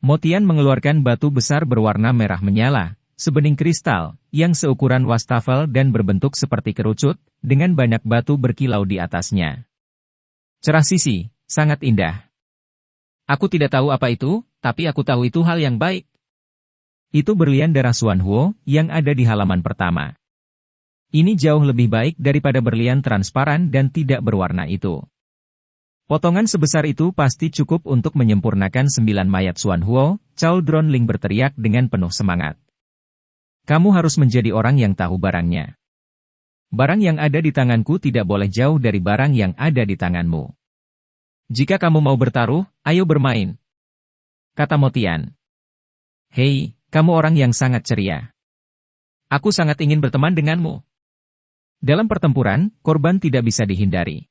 Motian mengeluarkan batu besar berwarna merah menyala, sebening kristal, yang seukuran wastafel dan berbentuk seperti kerucut, dengan banyak batu berkilau di atasnya. Cerah sisi, sangat indah. Aku tidak tahu apa itu, tapi aku tahu itu hal yang baik. Itu berlian darah Xuanhuo, yang ada di halaman pertama. Ini jauh lebih baik daripada berlian transparan dan tidak berwarna itu. Potongan sebesar itu pasti cukup untuk menyempurnakan 9 mayat Xuanhuo, Cao Dronling berteriak dengan penuh semangat. Kamu harus menjadi orang yang tahu barangnya. Barang yang ada di tanganku tidak boleh jauh dari barang yang ada di tanganmu. Jika kamu mau bertaruh, ayo bermain. Kata Motian. Hei, kamu orang yang sangat ceria. Aku sangat ingin berteman denganmu. Dalam pertempuran, korban tidak bisa dihindari.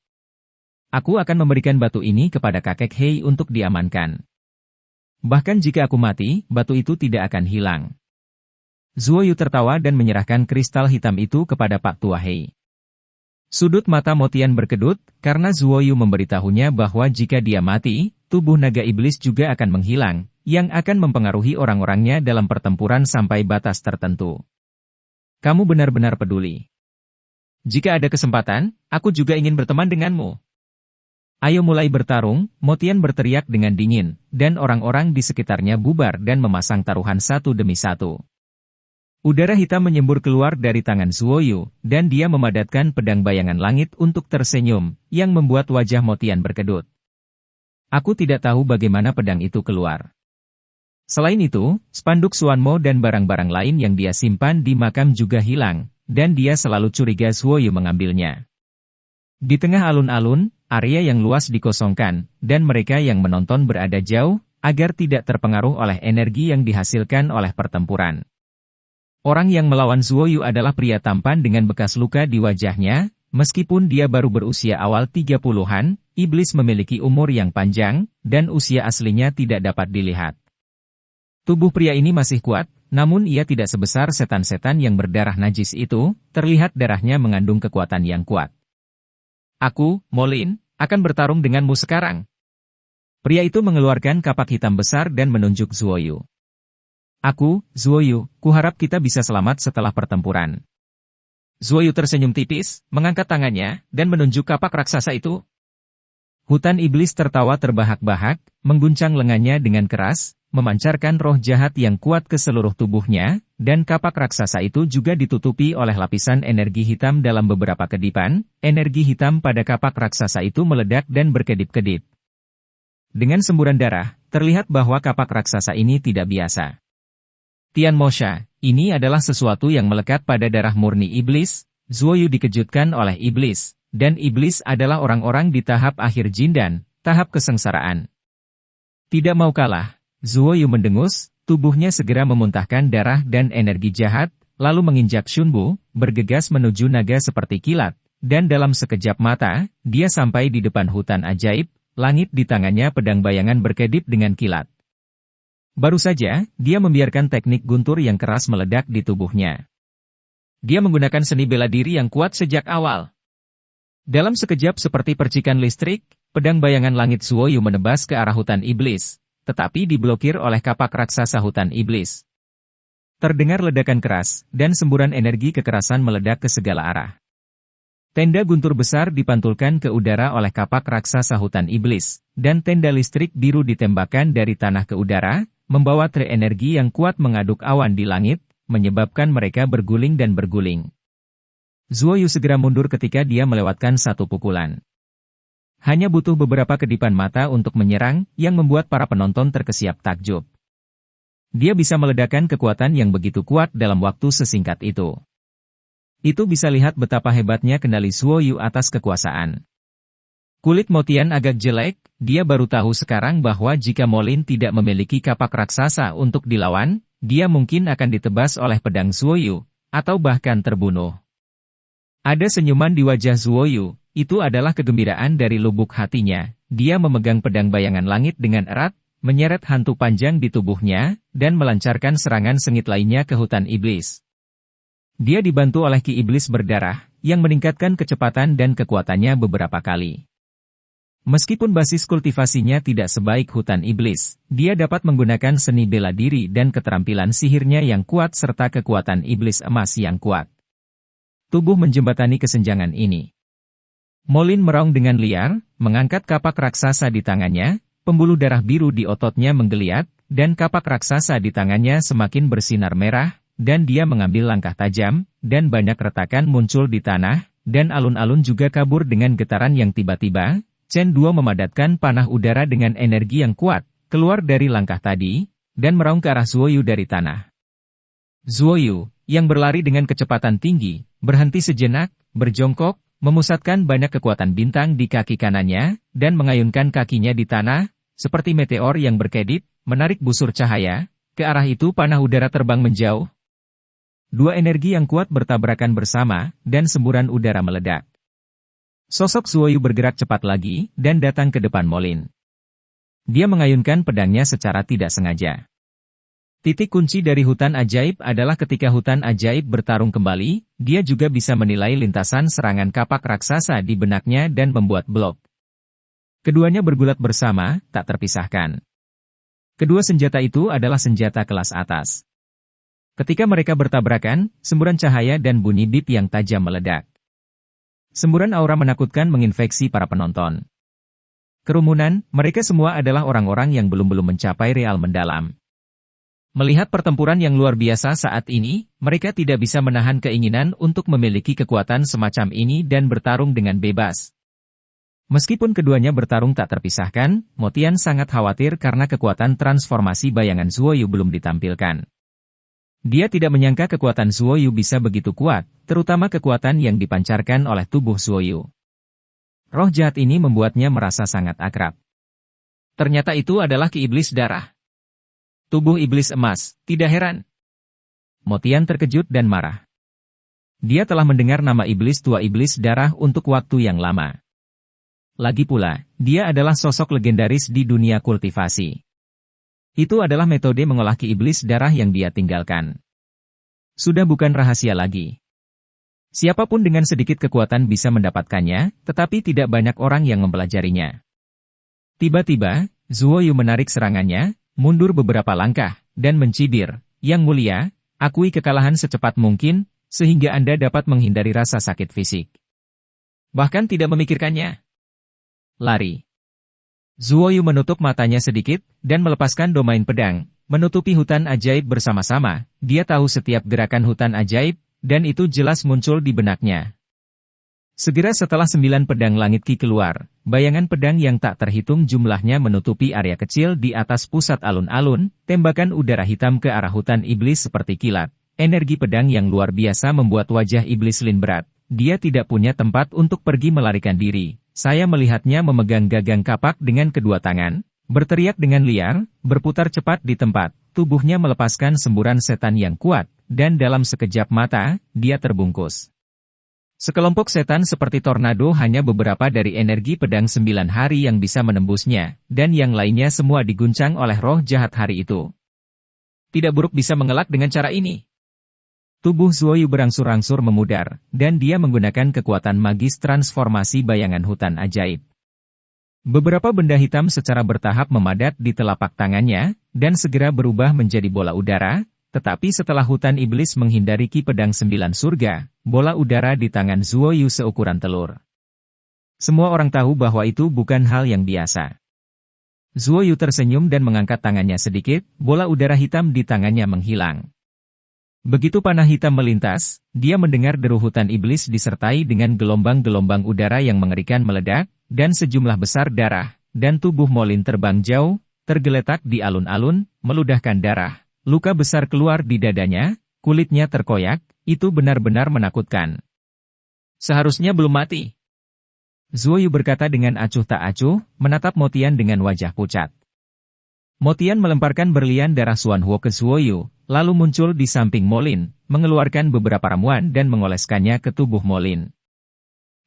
Aku akan memberikan batu ini kepada kakek Hei untuk diamankan. Bahkan jika aku mati, batu itu tidak akan hilang. Zuo Yu tertawa dan menyerahkan kristal hitam itu kepada Pak Tua Hei. Sudut mata Motian berkedut, karena Zuo Yu memberitahunya bahwa jika dia mati, tubuh naga iblis juga akan menghilang, yang akan mempengaruhi orang-orangnya dalam pertempuran sampai batas tertentu. Kamu benar-benar peduli. Jika ada kesempatan, aku juga ingin berteman denganmu. Ayo mulai bertarung, Motian berteriak dengan dingin, dan orang-orang di sekitarnya bubar dan memasang taruhan satu demi satu. Udara hitam menyembur keluar dari tangan Zuo Yu, dan dia memadatkan pedang bayangan langit untuk tersenyum, yang membuat wajah Motian berkedut. Aku tidak tahu bagaimana pedang itu keluar. Selain itu, spanduk Xuanmo dan barang-barang lain yang dia simpan di makam juga hilang, dan dia selalu curiga Zuo Yu mengambilnya. Di tengah alun-alun, area yang luas dikosongkan, dan mereka yang menonton berada jauh, agar tidak terpengaruh oleh energi yang dihasilkan oleh pertempuran. Orang yang melawan Zuo Yu adalah pria tampan dengan bekas luka di wajahnya, meskipun dia baru berusia awal 30-an, iblis memiliki umur yang panjang, dan usia aslinya tidak dapat dilihat. Tubuh pria ini masih kuat, namun ia tidak sebesar setan-setan yang berdarah najis itu, terlihat darahnya mengandung kekuatan yang kuat. Aku, Molin, akan bertarung denganmu sekarang. Pria itu mengeluarkan kapak hitam besar dan menunjuk Zuo Yu. Aku, Zuo Yu, kuharap kita bisa selamat setelah pertempuran. Zuo Yu tersenyum tipis, mengangkat tangannya, dan menunjuk kapak raksasa itu. Hutan iblis tertawa terbahak-bahak, mengguncang lengannya dengan keras, memancarkan roh jahat yang kuat ke seluruh tubuhnya, dan kapak raksasa itu juga ditutupi oleh lapisan energi hitam dalam beberapa kedipan. Energi hitam pada kapak raksasa itu meledak dan berkedip-kedip. Dengan semburan darah, terlihat bahwa kapak raksasa ini tidak biasa. Tian Mosha, ini adalah sesuatu yang melekat pada darah murni iblis. Zuo Yu dikejutkan oleh iblis, dan iblis adalah orang-orang di tahap akhir Jindan, tahap kesengsaraan. Tidak mau kalah, Zuo Yu mendengus, tubuhnya segera memuntahkan darah dan energi jahat, lalu menginjak Shunbu, bergegas menuju naga seperti kilat, dan dalam sekejap mata, dia sampai di depan hutan ajaib, langit di tangannya pedang bayangan berkedip dengan kilat. Baru saja, dia membiarkan teknik guntur yang keras meledak di tubuhnya. Dia menggunakan seni bela diri yang kuat sejak awal. Dalam sekejap seperti percikan listrik, pedang bayangan langit Zuo Yu menebas ke arah hutan iblis, tetapi diblokir oleh kapak raksasa hutan iblis. Terdengar ledakan keras, dan semburan energi kekerasan meledak ke segala arah. Tenda guntur besar dipantulkan ke udara oleh kapak raksasa hutan iblis, dan tenda listrik biru ditembakkan dari tanah ke udara, membawa tre energi yang kuat mengaduk awan di langit, menyebabkan mereka berguling dan berguling. Zuo Yu segera mundur ketika dia melewatkan satu pukulan. Hanya butuh beberapa kedipan mata untuk menyerang, yang membuat para penonton terkesiap takjub. Dia bisa meledakkan kekuatan yang begitu kuat dalam waktu sesingkat itu. Itu bisa lihat betapa hebatnya kendali Zuo Yu atas kekuasaan. Kulit Motian agak jelek, dia baru tahu sekarang bahwa jika Molin tidak memiliki kapak raksasa untuk dilawan, dia mungkin akan ditebas oleh pedang Zuoyu, atau bahkan terbunuh. Ada senyuman di wajah Zuoyu, itu adalah kegembiraan dari lubuk hatinya. Dia memegang pedang bayangan langit dengan erat, menyeret hantu panjang di tubuhnya, dan melancarkan serangan sengit lainnya ke hutan iblis. Dia dibantu oleh Ki Iblis berdarah, yang meningkatkan kecepatan dan kekuatannya beberapa kali. Meskipun basis kultivasinya tidak sebaik hutan iblis, dia dapat menggunakan seni bela diri dan keterampilan sihirnya yang kuat serta kekuatan iblis emas yang kuat. Tubuh menjembatani kesenjangan ini. Molin meraung dengan liar, mengangkat kapak raksasa di tangannya, pembuluh darah biru di ototnya menggeliat, dan kapak raksasa di tangannya semakin bersinar merah, dan dia mengambil langkah tajam, dan banyak retakan muncul di tanah, dan alun-alun juga kabur dengan getaran yang tiba-tiba. Chen Duo memadatkan panah udara dengan energi yang kuat, keluar dari langkah tadi, dan meraung ke arah Zuoyu dari tanah. Zuoyu, yang berlari dengan kecepatan tinggi, berhenti sejenak, berjongkok, memusatkan banyak kekuatan bintang di kaki kanannya, dan mengayunkan kakinya di tanah, seperti meteor yang berkedip, menarik busur cahaya. Ke arah itu panah udara terbang menjauh. Dua energi yang kuat bertabrakan bersama, dan semburan udara meledak. Sosok Zuoyu bergerak cepat lagi, dan datang ke depan Molin. Dia mengayunkan pedangnya secara tidak sengaja. Titik kunci dari hutan ajaib adalah ketika hutan ajaib bertarung kembali, dia juga bisa menilai lintasan serangan kapak raksasa di benaknya dan membuat blok. Keduanya bergulat bersama, tak terpisahkan. Kedua senjata itu adalah senjata kelas atas. Ketika mereka bertabrakan, semburan cahaya dan bunyi bip yang tajam meledak. Semburan aura menakutkan menginfeksi para penonton. Kerumunan, mereka semua adalah orang-orang yang belum mencapai real mendalam. Melihat pertempuran yang luar biasa saat ini, mereka tidak bisa menahan keinginan untuk memiliki kekuatan semacam ini dan bertarung dengan bebas. Meskipun keduanya bertarung tak terpisahkan, Motian sangat khawatir karena kekuatan transformasi bayangan Zuoyu belum ditampilkan. Dia tidak menyangka kekuatan Zuoyu bisa begitu kuat, terutama kekuatan yang dipancarkan oleh tubuh Zuoyu. Roh jahat ini membuatnya merasa sangat akrab. Ternyata itu adalah Ki Iblis darah. Tubuh iblis emas, tidak heran. Motian terkejut dan marah. Dia telah mendengar nama iblis tua iblis darah untuk waktu yang lama. Lagi pula, dia adalah sosok legendaris di dunia kultivasi. Itu adalah metode mengolah Ki Iblis darah yang dia tinggalkan. Sudah bukan rahasia lagi. Siapapun dengan sedikit kekuatan bisa mendapatkannya, tetapi tidak banyak orang yang mempelajarinya. Tiba-tiba, Zuoyu menarik serangannya, mundur beberapa langkah, dan mencibir, "Yang mulia, akui kekalahan secepat mungkin, sehingga Anda dapat menghindari rasa sakit fisik." Bahkan tidak memikirkannya. Lari. Zuoyu menutup matanya sedikit, dan melepaskan domain pedang, menutupi hutan ajaib bersama-sama. Dia tahu setiap gerakan hutan ajaib, dan itu jelas muncul di benaknya. Segera setelah 9 pedang langit Ki keluar, bayangan pedang yang tak terhitung jumlahnya menutupi area kecil di atas pusat alun-alun, tembakan udara hitam ke arah hutan iblis seperti kilat. Energi pedang yang luar biasa membuat wajah iblis Lin berat. Dia tidak punya tempat untuk pergi melarikan diri. Saya melihatnya memegang gagang kapak dengan kedua tangan, berteriak dengan liar, berputar cepat di tempat, tubuhnya melepaskan semburan setan yang kuat, dan dalam sekejap mata, dia terbungkus. Sekelompok setan seperti tornado hanya beberapa dari energi pedang 9 hari yang bisa menembusnya, dan yang lainnya semua diguncang oleh roh jahat hari itu. Tidak buruk bisa mengelak dengan cara ini. Tubuh Zuoyu berangsur-angsur memudar, dan dia menggunakan kekuatan magis transformasi bayangan hutan ajaib. Beberapa benda hitam secara bertahap memadat di telapak tangannya, dan segera berubah menjadi bola udara, tetapi setelah hutan iblis menghindari Ki pedang 9 surga, bola udara di tangan Zuoyu seukuran telur. Semua orang tahu bahwa itu bukan hal yang biasa. Zuoyu tersenyum dan mengangkat tangannya sedikit, bola udara hitam di tangannya menghilang. Begitu panah hitam melintas, dia mendengar deru hutan iblis disertai dengan gelombang-gelombang udara yang mengerikan meledak, dan sejumlah besar darah, dan tubuh Molin terbang jauh, tergeletak di alun-alun, meludahkan darah. Luka besar keluar di dadanya, kulitnya terkoyak, itu benar-benar menakutkan. Seharusnya belum mati. Zuoyu berkata dengan acuh tak acuh, menatap Motian dengan wajah pucat. Motian melemparkan berlian darah Xuanhuo ke Zuoyu, lalu muncul di samping Molin, mengeluarkan beberapa ramuan dan mengoleskannya ke tubuh Molin.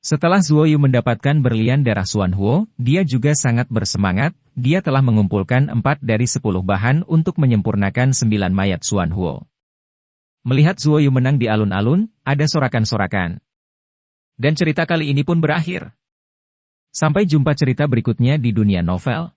Setelah Zuoyu mendapatkan berlian darah Xuanhuo, dia juga sangat bersemangat, dia telah mengumpulkan 4 dari 10 bahan untuk menyempurnakan 9 mayat Xuanhuo. Melihat Zuoyu menang di alun-alun, ada sorakan-sorakan. Dan cerita kali ini pun berakhir. Sampai jumpa cerita berikutnya di dunia novel.